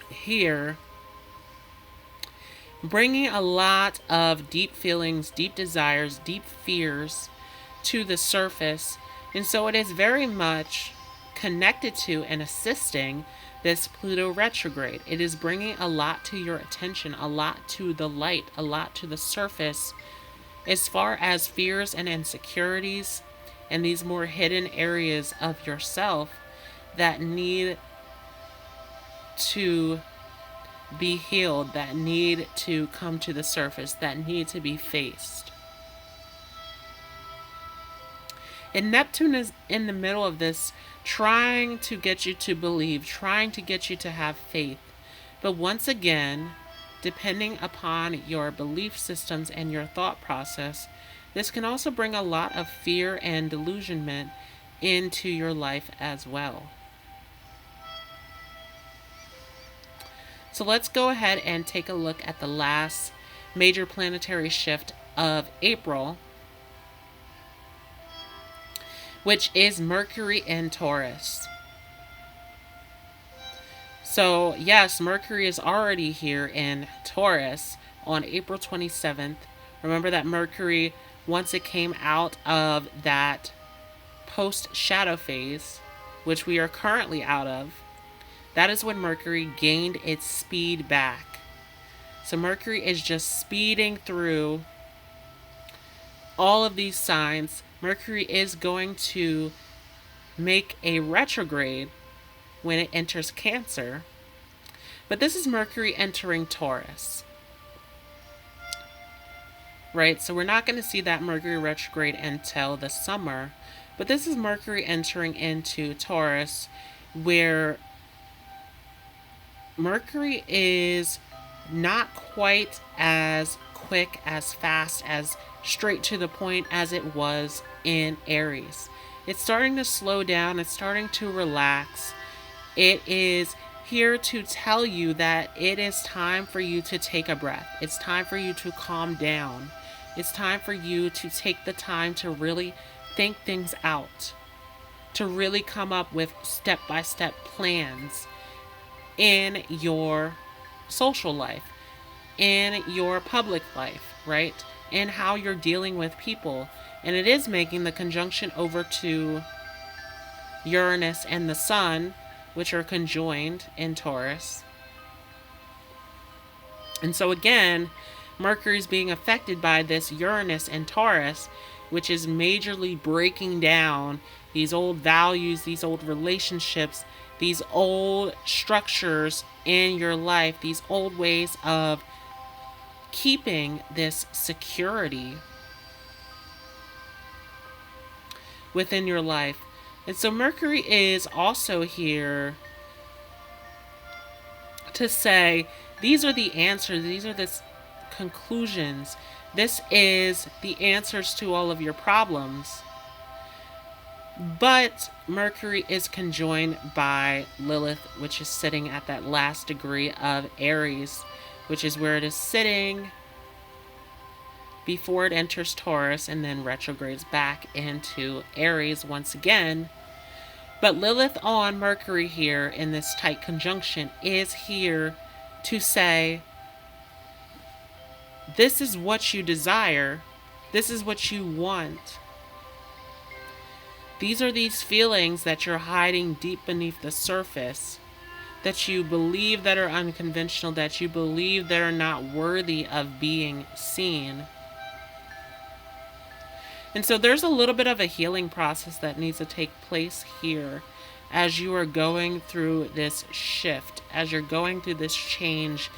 here bringing a lot of deep feelings, deep desires, deep fears to the surface. And so it is very much connected to and assisting this Pluto retrograde. It is bringing a lot to your attention, a lot to the light, a lot to the surface as far as fears and insecurities and these more hidden areas of yourself that need to be healed, that need to come to the surface, that need to be faced. And Neptune is in the middle of this, trying to get you to believe, trying to get you to have faith. But once again, depending upon your belief systems and your thought process, this can also bring a lot of fear and delusionment into your life as well. So let's go ahead and take a look at the last major planetary shift of April, which is Mercury in Taurus. So yes, Mercury is already here in Taurus on April 27th. Remember that Mercury, once it came out of that post-shadow phase, which we are currently out of, that is when Mercury gained its speed back. So Mercury is just speeding through all of these signs. Mercury is going to make a retrograde when it enters Cancer. But this is Mercury entering Taurus. Right? So we're not going to see that Mercury retrograde until the summer. But this is Mercury entering into Taurus, where Mercury is not quite as quick, as fast, as straight to the point as it was in Aries. It's starting to slow down. It's starting to relax. It is here to tell you that it is time for you to take a breath. It's time for you to calm down. It's time for you to take the time to really think things out, to really come up with step-by-step plans in your social life, in your public life, right? And how you're dealing with people. And it is making the conjunction over to Uranus and the Sun, which are conjoined in Taurus. And so again, Mercury is being affected by this Uranus and Taurus, which is majorly breaking down these old values, these old relationships, these old structures in your life, these old ways of keeping this security within your life. And so Mercury is also here to say, these are the answers, these are the conclusions, this is the answers to all of your problems. But Mercury is conjoined by Lilith, which is sitting at that last degree of Aries, which is where it is sitting before it enters Taurus and then retrogrades back into Aries once again. But Lilith on Mercury here in this tight conjunction is here to say, this is what you desire. This is what you want. These are these feelings that you're hiding deep beneath the surface, that you believe that are unconventional, that you believe that are not worthy of being seen. And so there's a little bit of a healing process that needs to take place here as you are going through this shift, as you're going through this change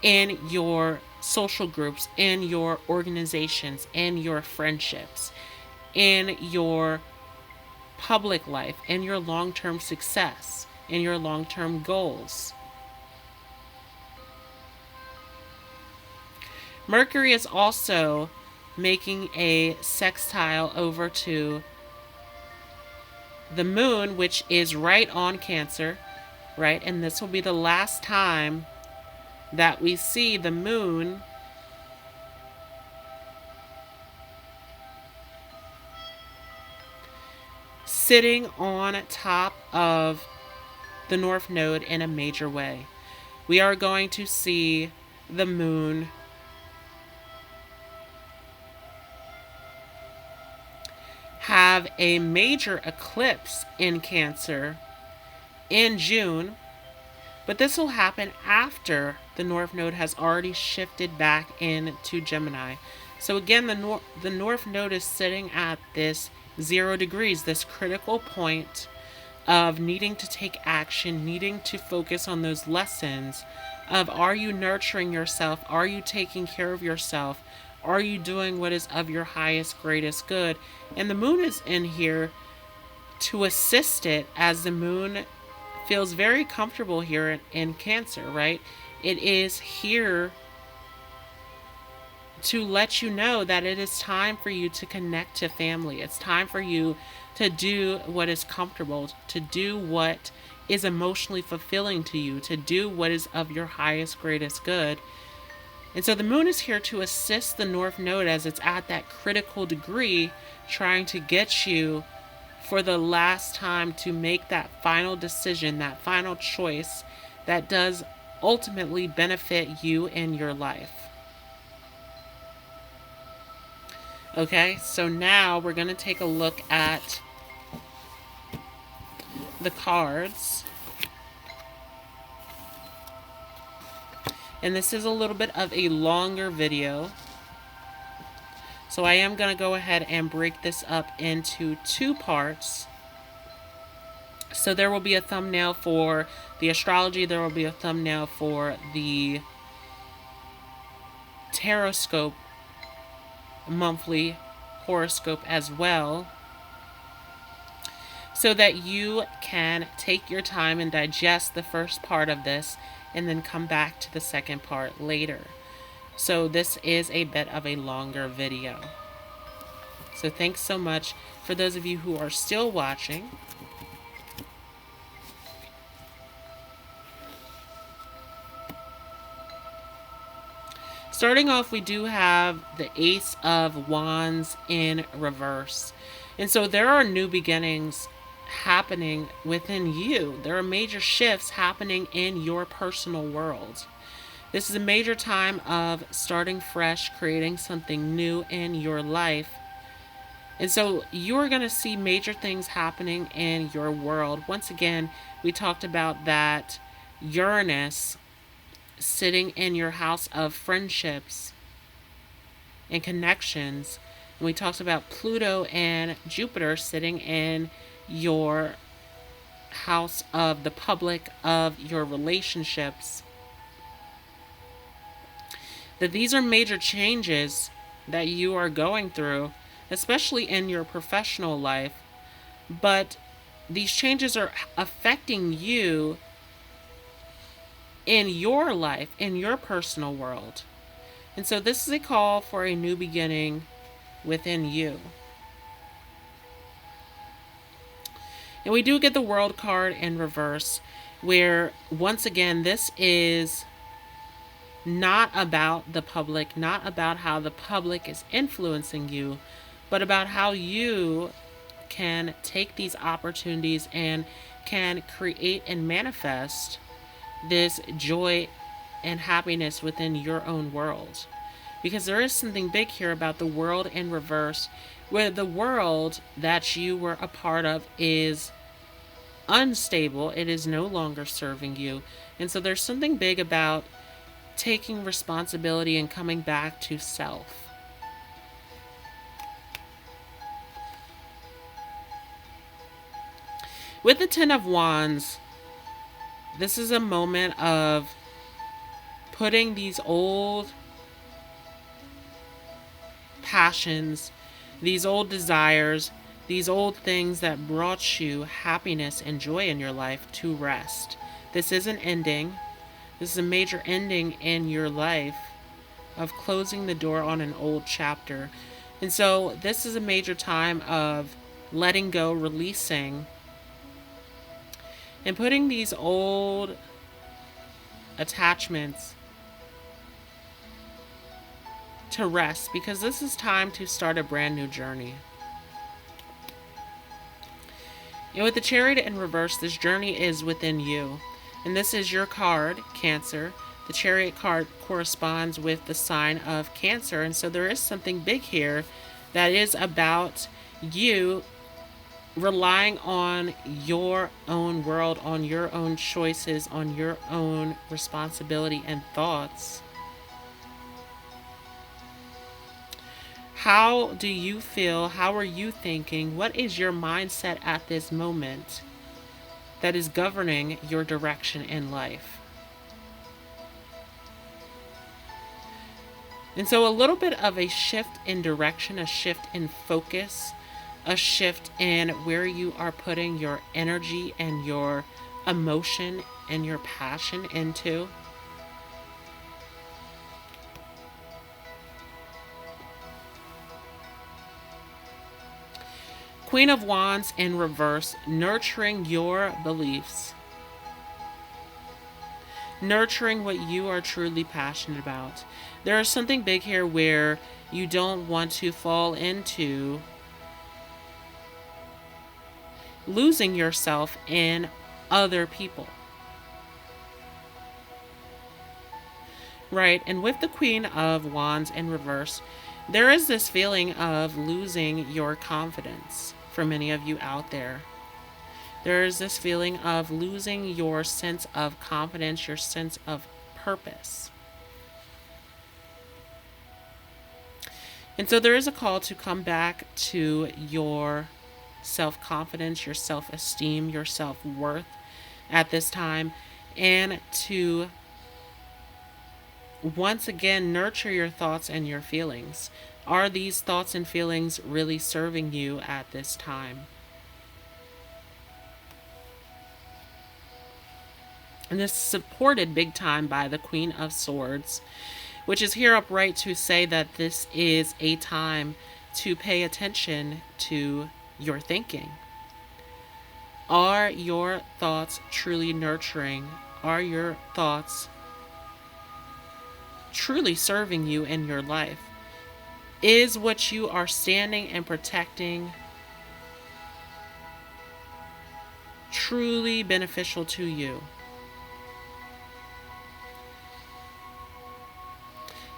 in your social groups, in your organizations, in your friendships, in your public life, in your long-term success, in your long-term goals. Mercury is also making a sextile over to the moon, which is right on Cancer, right? And this will be the last time that we see the moon sitting on top of the North Node in a major way. We are going to see the moon have a major eclipse in Cancer in June, but this will happen after the North Node has already shifted back into Gemini. So again, the North Node is sitting at this 0 degrees, this critical point of needing to take action, needing to focus on those lessons of, are you nurturing yourself? Are you taking care of yourself? Are you doing what is of your highest, greatest good? And the moon is in here to assist it, as the moon feels very comfortable here in Cancer, right? It is here to let you know that it is time for you to connect to family. It's time for you to do what is comfortable, to do what is emotionally fulfilling to you, to do what is of your highest, greatest good. And so the moon is here to assist the North Node as it's at that critical degree, trying to get you for the last time to make that final decision, that final choice that does ultimately benefit you in your life. Okay, so now we're going to take a look at the cards. And this is a little bit of a longer video, so I am going to go ahead and break this up into 2 parts. So there will be a thumbnail for the astrology, there will be a thumbnail for the Taroscope monthly horoscope as well, so that you can take your time and digest the first part of this and then come back to the second part later. So this is a bit of a longer video. So thanks so much for those of you who are still watching. Starting off, we do have the Ace of Wands in reverse. And so there are new beginnings happening within you. There are major shifts happening in your personal world. This is a major time of starting fresh, creating something new in your life. And so you're going to see major things happening in your world. Once again, we talked about that Uranus sitting in your house of friendships and connections. And we talked about Pluto and Jupiter sitting in your house of the public, of your relationships. That these are major changes that you are going through, especially in your professional life. But these changes are affecting you in your life, in your personal world. And so this is a call for a new beginning within you. And we do get the World card in reverse, where once again, this is not about the public, not about how the public is influencing you, but about how you can take these opportunities and can create and manifest this joy and happiness within your own world. Because there is something big here about the world in reverse, where the world that you were a part of is unstable. It is no longer serving you. And so there's something big about taking responsibility and coming back to self. With the Ten of Wands, this is a moment of putting these old passions, these old desires, these old things that brought you happiness and joy in your life to rest. This is an ending. This is a major ending in your life of closing the door on an old chapter. And so this is a major time of letting go, releasing, and putting these old attachments to rest, because this is time to start a brand new journey. And with the Chariot in reverse, this journey is within you. And this is your card, Cancer. The Chariot card corresponds with the sign of Cancer. And so there is something big here that is about you relying on your own world, on your own choices, on your own responsibility and thoughts. How do you feel? How are you thinking? What is your mindset at this moment that is governing your direction in life? And so a little bit of a shift in direction, a shift in focus, a shift in where you are putting your energy and your emotion and your passion into. Queen of Wands in reverse, nurturing your beliefs. Nurturing what you are truly passionate about. There is something big here where you don't want to fall into losing yourself in other people. Right, and with the Queen of Wands in reverse, there is this feeling of losing your confidence for many of you out there. There is this feeling of losing your sense of confidence, your sense of purpose. And so there is a call to come back to your self-confidence, your self-esteem, your self-worth at this time, and to once again nurture your thoughts and your feelings. Are these thoughts and feelings really serving you at this time? And this is supported big time by the Queen of Swords, which is here upright to say that this is a time to pay attention to your thinking. Are your thoughts truly nurturing? Are your thoughts truly serving you in your life? Is what you are standing and protecting truly beneficial to you?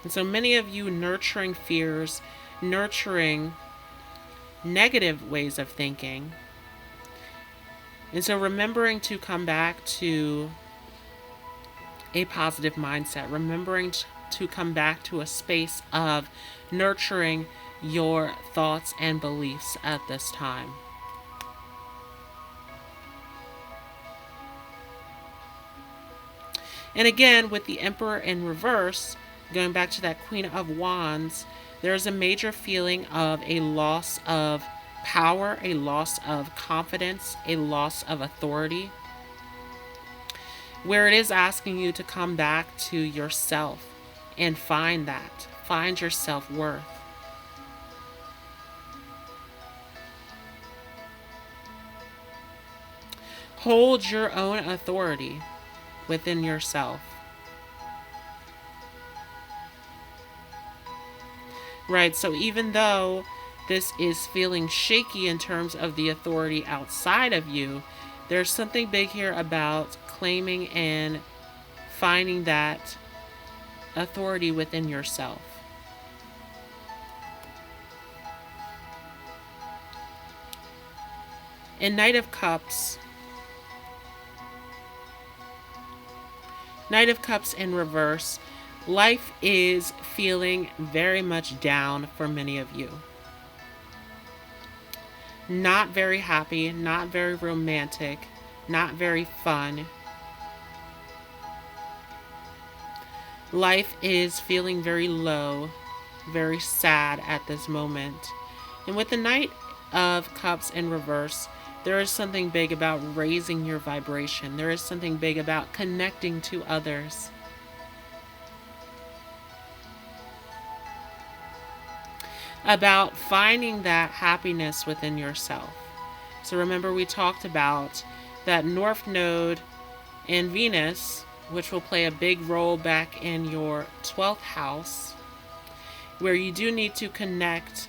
And so many of you nurturing fears, nurturing negative ways of thinking. And so remembering to come back to a positive mindset, remembering to come back to a space of nurturing your thoughts and beliefs at this time. And again, with the Emperor in reverse, going back to that Queen of Wands, there's a major feeling of a loss of power, a loss of confidence, a loss of authority, where it is asking you to come back to yourself and find that. Find your self-worth. Hold your own authority within yourself. Right, so even though this is feeling shaky in terms of the authority outside of you, there's something big here about claiming and finding that authority within yourself. In Knight of Cups in reverse, life is feeling very much down for many of you. Not very happy, not very romantic, not very fun. Life is feeling very low, very sad at this moment. And with the Knight of Cups in reverse, there is something big about raising your vibration. There is something big about connecting to others. About finding that happiness within yourself. So remember, we talked about that North Node and Venus, which will play a big role back in your 12th house, where you do need to connect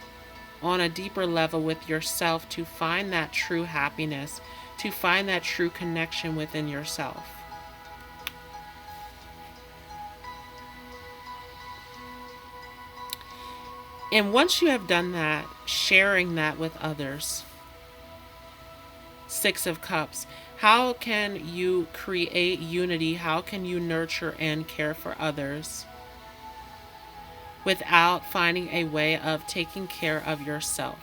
on a deeper level with yourself to find that true happiness, to find that true connection within yourself. And once you have done that, sharing that with others. Six of Cups. How can you create unity? How can you nurture and care for others without finding a way of taking care of yourself?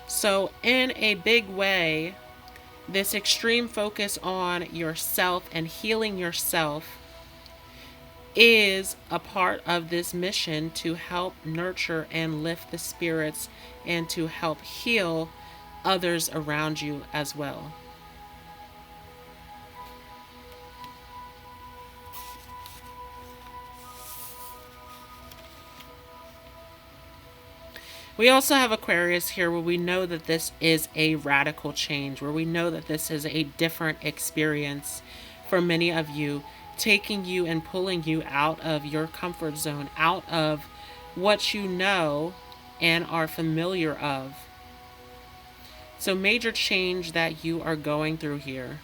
So in a big way, this extreme focus on yourself and healing yourself is a part of this mission to help nurture and lift the spirits and to help heal others around you as well. We also have Aquarius here, where we know that this is a radical change, where we know that this is a different experience for many of you, taking you and pulling you out of your comfort zone, out of what you know and are familiar of. So major change that you are going through here.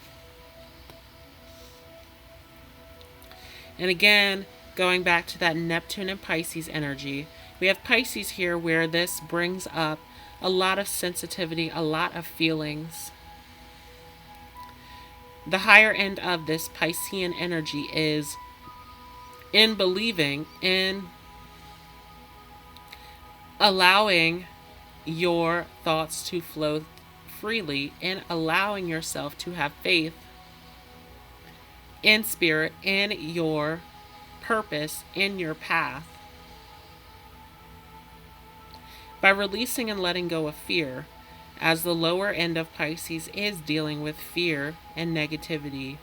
And again, going back to that Neptune and Pisces energy, we have Pisces here, where this brings up a lot of sensitivity, a lot of feelings. The higher end of this Piscean energy is in believing, in allowing your thoughts to flow freely, in allowing yourself to have faith in spirit, in your purpose, in your path. By releasing and letting go of fear, as the lower end of Pisces is dealing with fear and negativity.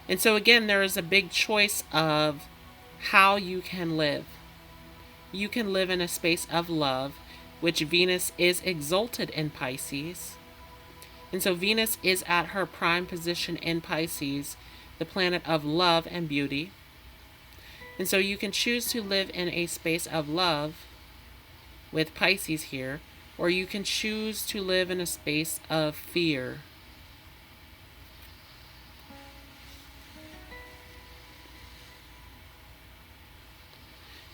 And so again, there is a big choice of how you can live. You can live in a space of love, which Venus is exalted in Pisces. And so Venus is at her prime position in Pisces, the planet of love and beauty. And so you can choose to live in a space of love with Pisces here, or you can choose to live in a space of fear.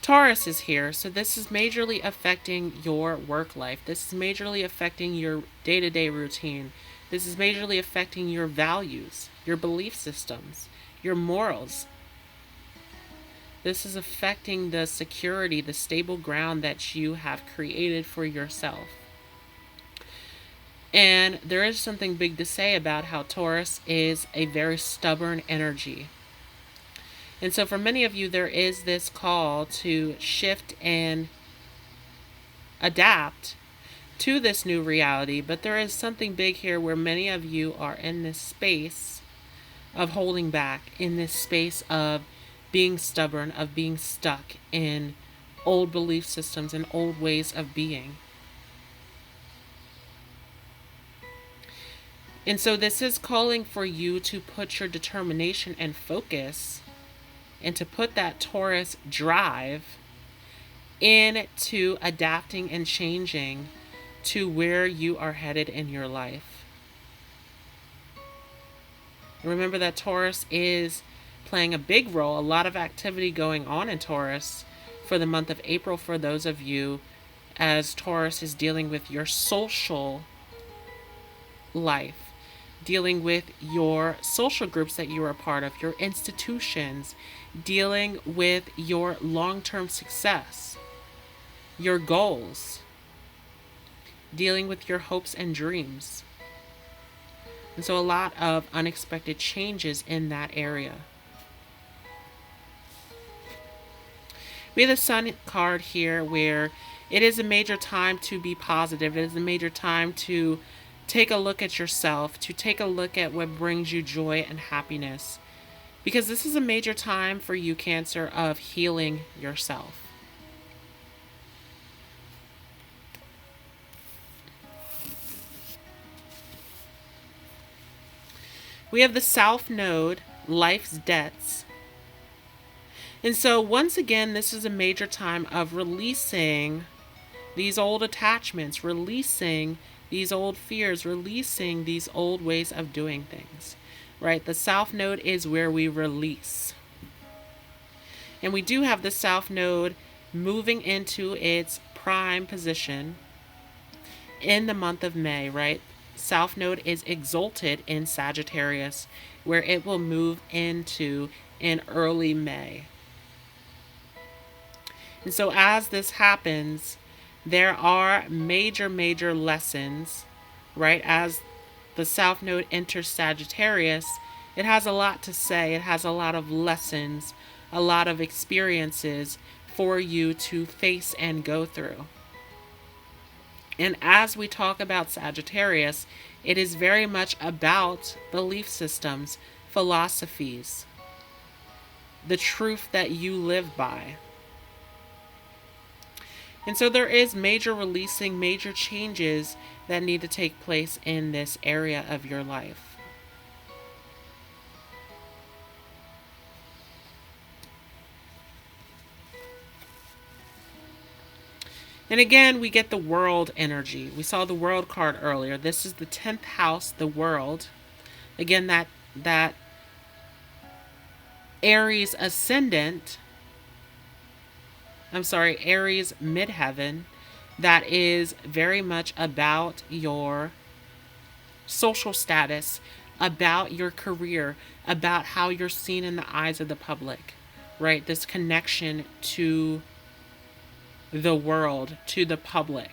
Taurus is here, so this is majorly affecting your work life. This is majorly affecting your day-to-day routine. This is majorly affecting your values, your belief systems, your morals. This is affecting the security, the stable ground that you have created for yourself. And there is something big to say about how Taurus is a very stubborn energy. And so for many of you, there is this call to shift and adapt to this new reality. But there is something big here where many of you are in this space of holding back, in this space of being stubborn, of being stuck in old belief systems and old ways of being. And so this is calling for you to put your determination and focus and to put that Taurus drive into adapting and changing to where you are headed in your life. And remember that Taurus is playing a big role, a lot of activity going on in Taurus for the month of April for those of you, as Taurus is dealing with your social life, dealing with your social groups that you are a part of, your institutions, dealing with your long-term success, your goals, dealing with your hopes and dreams. And so a lot of unexpected changes in that area. We have the Sun card here, where it is a major time to be positive. It is a major time to take a look at yourself, to take a look at what brings you joy and happiness. Because this is a major time for you, Cancer, of healing yourself. We have the South Node, life's debts. And so once again, this is a major time of releasing these old attachments, releasing these old fears, releasing these old ways of doing things, right? The South Node is where we release. And we do have the South Node moving into its prime position in the month of May, right? South Node is exalted in Sagittarius, where it will move into in early May. And so as this happens, there are major lessons, right? As the South Node enters Sagittarius, it has a lot to say. It has a lot of lessons, a lot of experiences for you to face and go through. And as we talk about Sagittarius, it is very much about belief systems, philosophies, the truth that you live by. And so there is major releasing, major changes that need to take place in this area of your life. And again, we get the World energy. We saw the World card earlier. This is the 10th house, the World. Again, that Aries ascendant, Aries midheaven, that is very much about your social status, about your career, about how you're seen in the eyes of the public, right? This connection to the world, to the public.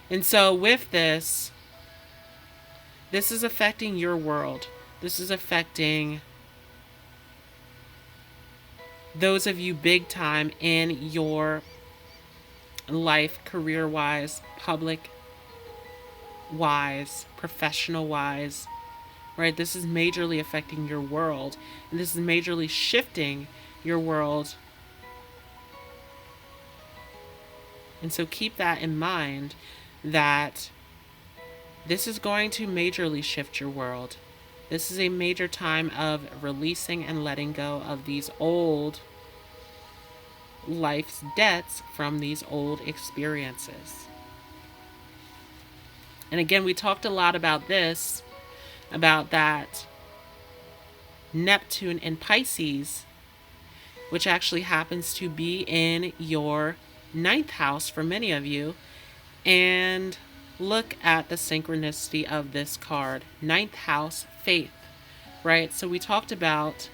And so with this is affecting your world. This is affecting those of you big time in your life, career-wise, public-wise, professional-wise, right? This is majorly affecting your world, and this is majorly shifting your world. And so keep that in mind, that this is going to majorly shift your world. This is a major time of releasing and letting go of these old life's debts from these old experiences. And again, we talked a lot about this, about that Neptune in Pisces, which actually happens to be in your 9th house for many of you. And look at the synchronicity of this card. 9th house, faith, right? So we talked about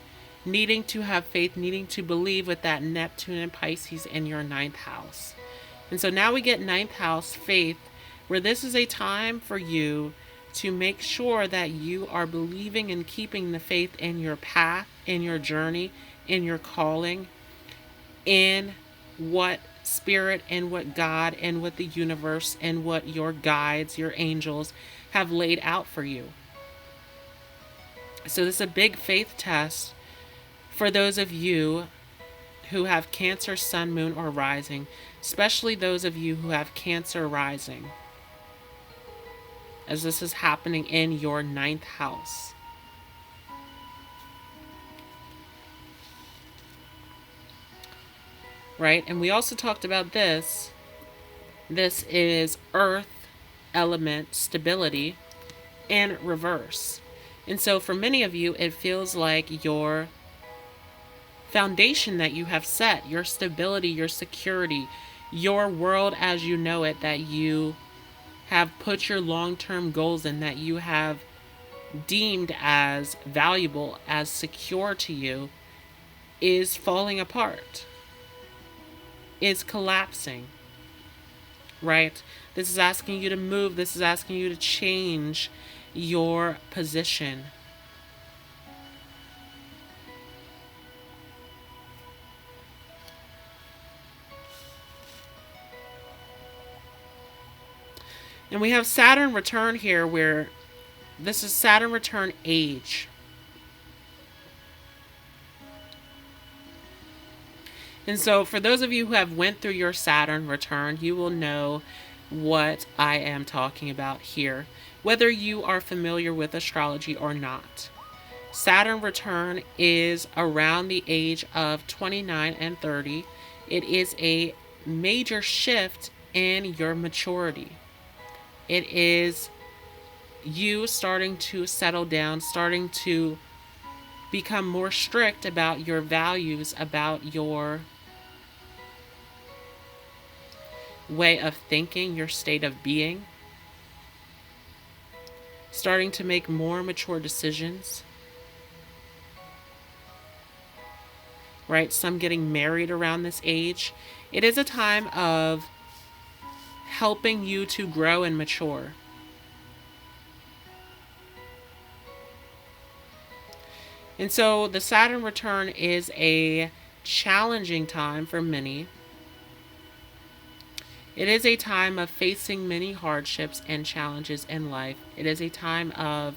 needing to have faith, needing to believe with that Neptune and Pisces in your 9th house. And so now we get 9th house, faith, where this is a time for you to make sure that you are believing and keeping the faith in your path, in your journey, in your calling, in what Spirit and what God and what the universe and what your guides, your angels have laid out for you. So this is a big faith test for those of you who have Cancer, Sun, Moon, or Rising, especially those of you who have Cancer rising. as this is happening in your 9th house. Right? And we also talked about this. This is earth element stability in reverse. And so for many of you, it feels like your foundation that you have set, your stability, your security, your world as you know it, that you have put your long-term goals in, that you have deemed as valuable, as secure to you, is falling apart, is collapsing, right? This is asking you to move. This is asking you to change your position. And we have Saturn return here, where this is Saturn return age. And so for those of you who have went through your Saturn return, you will know what I am talking about here, whether you are familiar with astrology or not. Saturn return is around the age of 29 and 30. It is a major shift in your maturity. It is you starting to settle down, starting to become more strict about your values, about your way of thinking, your state of being. Starting to make more mature decisions. Right? Some getting married around this age. It is a time of helping you to grow and mature. And so the Saturn return is a challenging time for many. It is a time of facing many hardships and challenges in life. It is a time of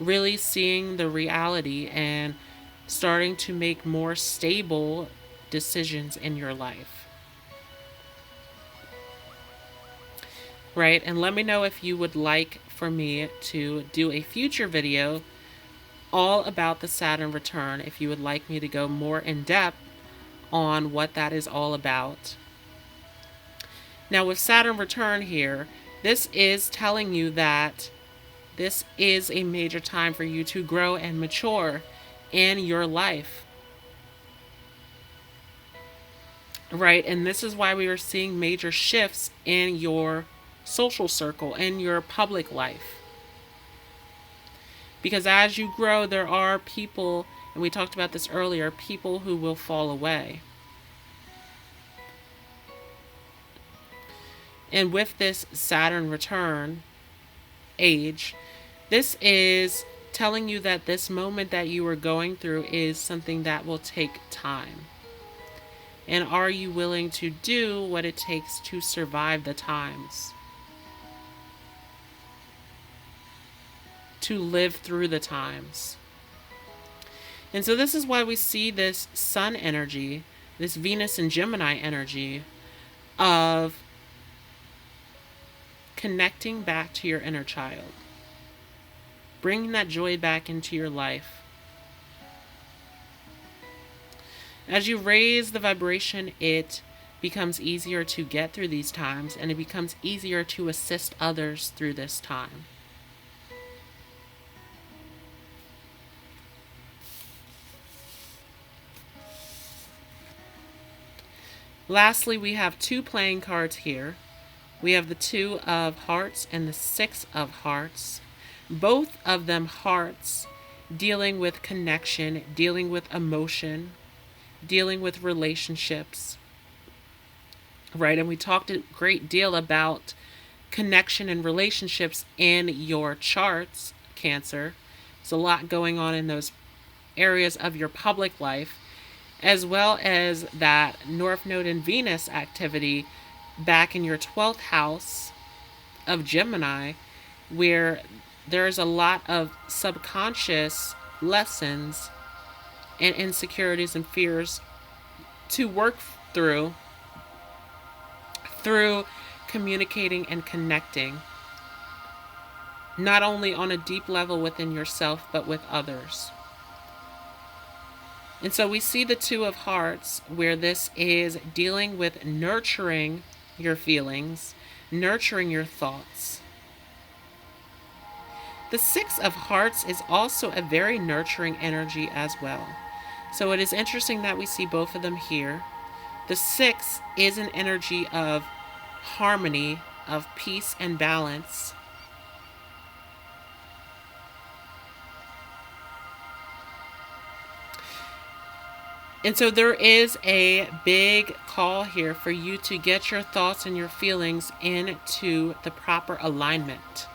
really seeing the reality and starting to make more stable decisions in your life. Right? And let me know if you would like for me to do a future video all about the Saturn return, if you would like me to go more in depth on what that is all about. Now with Saturn return here, this is telling you that this is a major time for you to grow and mature in your life. Right? And this is why we are seeing major shifts in your social circle, in your public life. Because as you grow, there are people, and we talked about this earlier, people who will fall away. And with this Saturn return age, this is telling you that this moment that you are going through is something that will take time. And are you willing to do what it takes to survive the times? To live through the times. And so this is why we see this Sun energy, this Venus and Gemini energy of connecting back to your inner child. Bringing that joy back into your life. As you raise the vibration, it becomes easier to get through these times, and it becomes easier to assist others through this time. Lastly, we have two playing cards here. We have the Two of Hearts and the Six of Hearts. Both of them hearts, dealing with connection, dealing with emotion, dealing with relationships. Right? And we talked a great deal about connection and relationships in your charts, Cancer. There's a lot going on in those areas of your public life, as well as that North Node and Venus activity back in your 12th house of Gemini, where there's a lot of subconscious lessons and insecurities and fears to work through communicating and connecting. not only on a deep level within yourself, but with others. And so we see the Two of Hearts, where this is dealing with nurturing your feelings, nurturing your thoughts. The Six of Hearts is also a very nurturing energy as well. So it is interesting that we see both of them here. The Six is an energy of harmony, of peace and balance. And so there is a big call here for you to get your thoughts and your feelings into the proper alignment.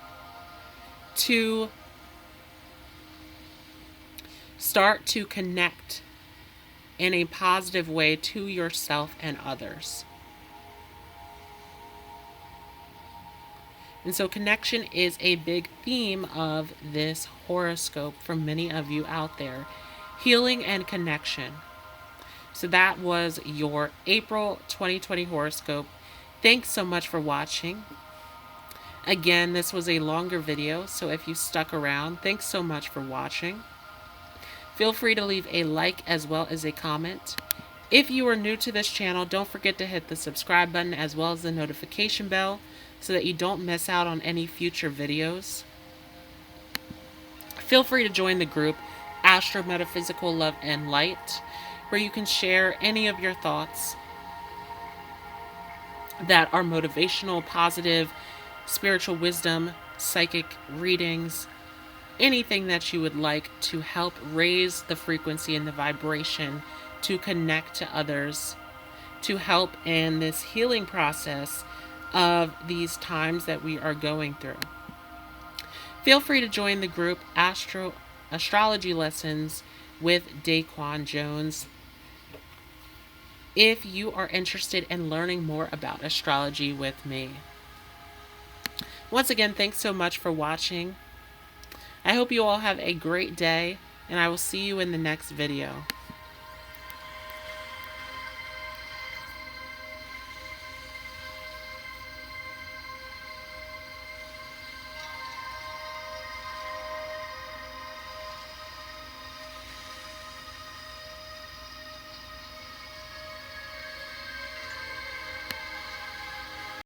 To start to connect in a positive way to yourself and others. And so connection is a big theme of this horoscope for many of you out there. Healing and connection. So that was your April 2020 horoscope. Thanks so much for watching. Again, this was a longer video, so if you stuck around, thanks so much for watching. Feel free to leave a like as well as a comment. If you are new to this channel, don't forget to hit the subscribe button as well as the notification bell so that you don't miss out on any future videos. Feel free to join the group Astro Metaphysical Love and Light, where you can share any of your thoughts that are motivational, positive, spiritual wisdom, psychic readings, anything that you would like to help raise the frequency and the vibration to connect to others, to help in this healing process of these times that we are going through. Feel free to join the group Astrology Lessons with Daquan Jones if you are interested in learning more about astrology with me. Once again, thanks so much for watching. I hope you all have a great day, and I will see you in the next video.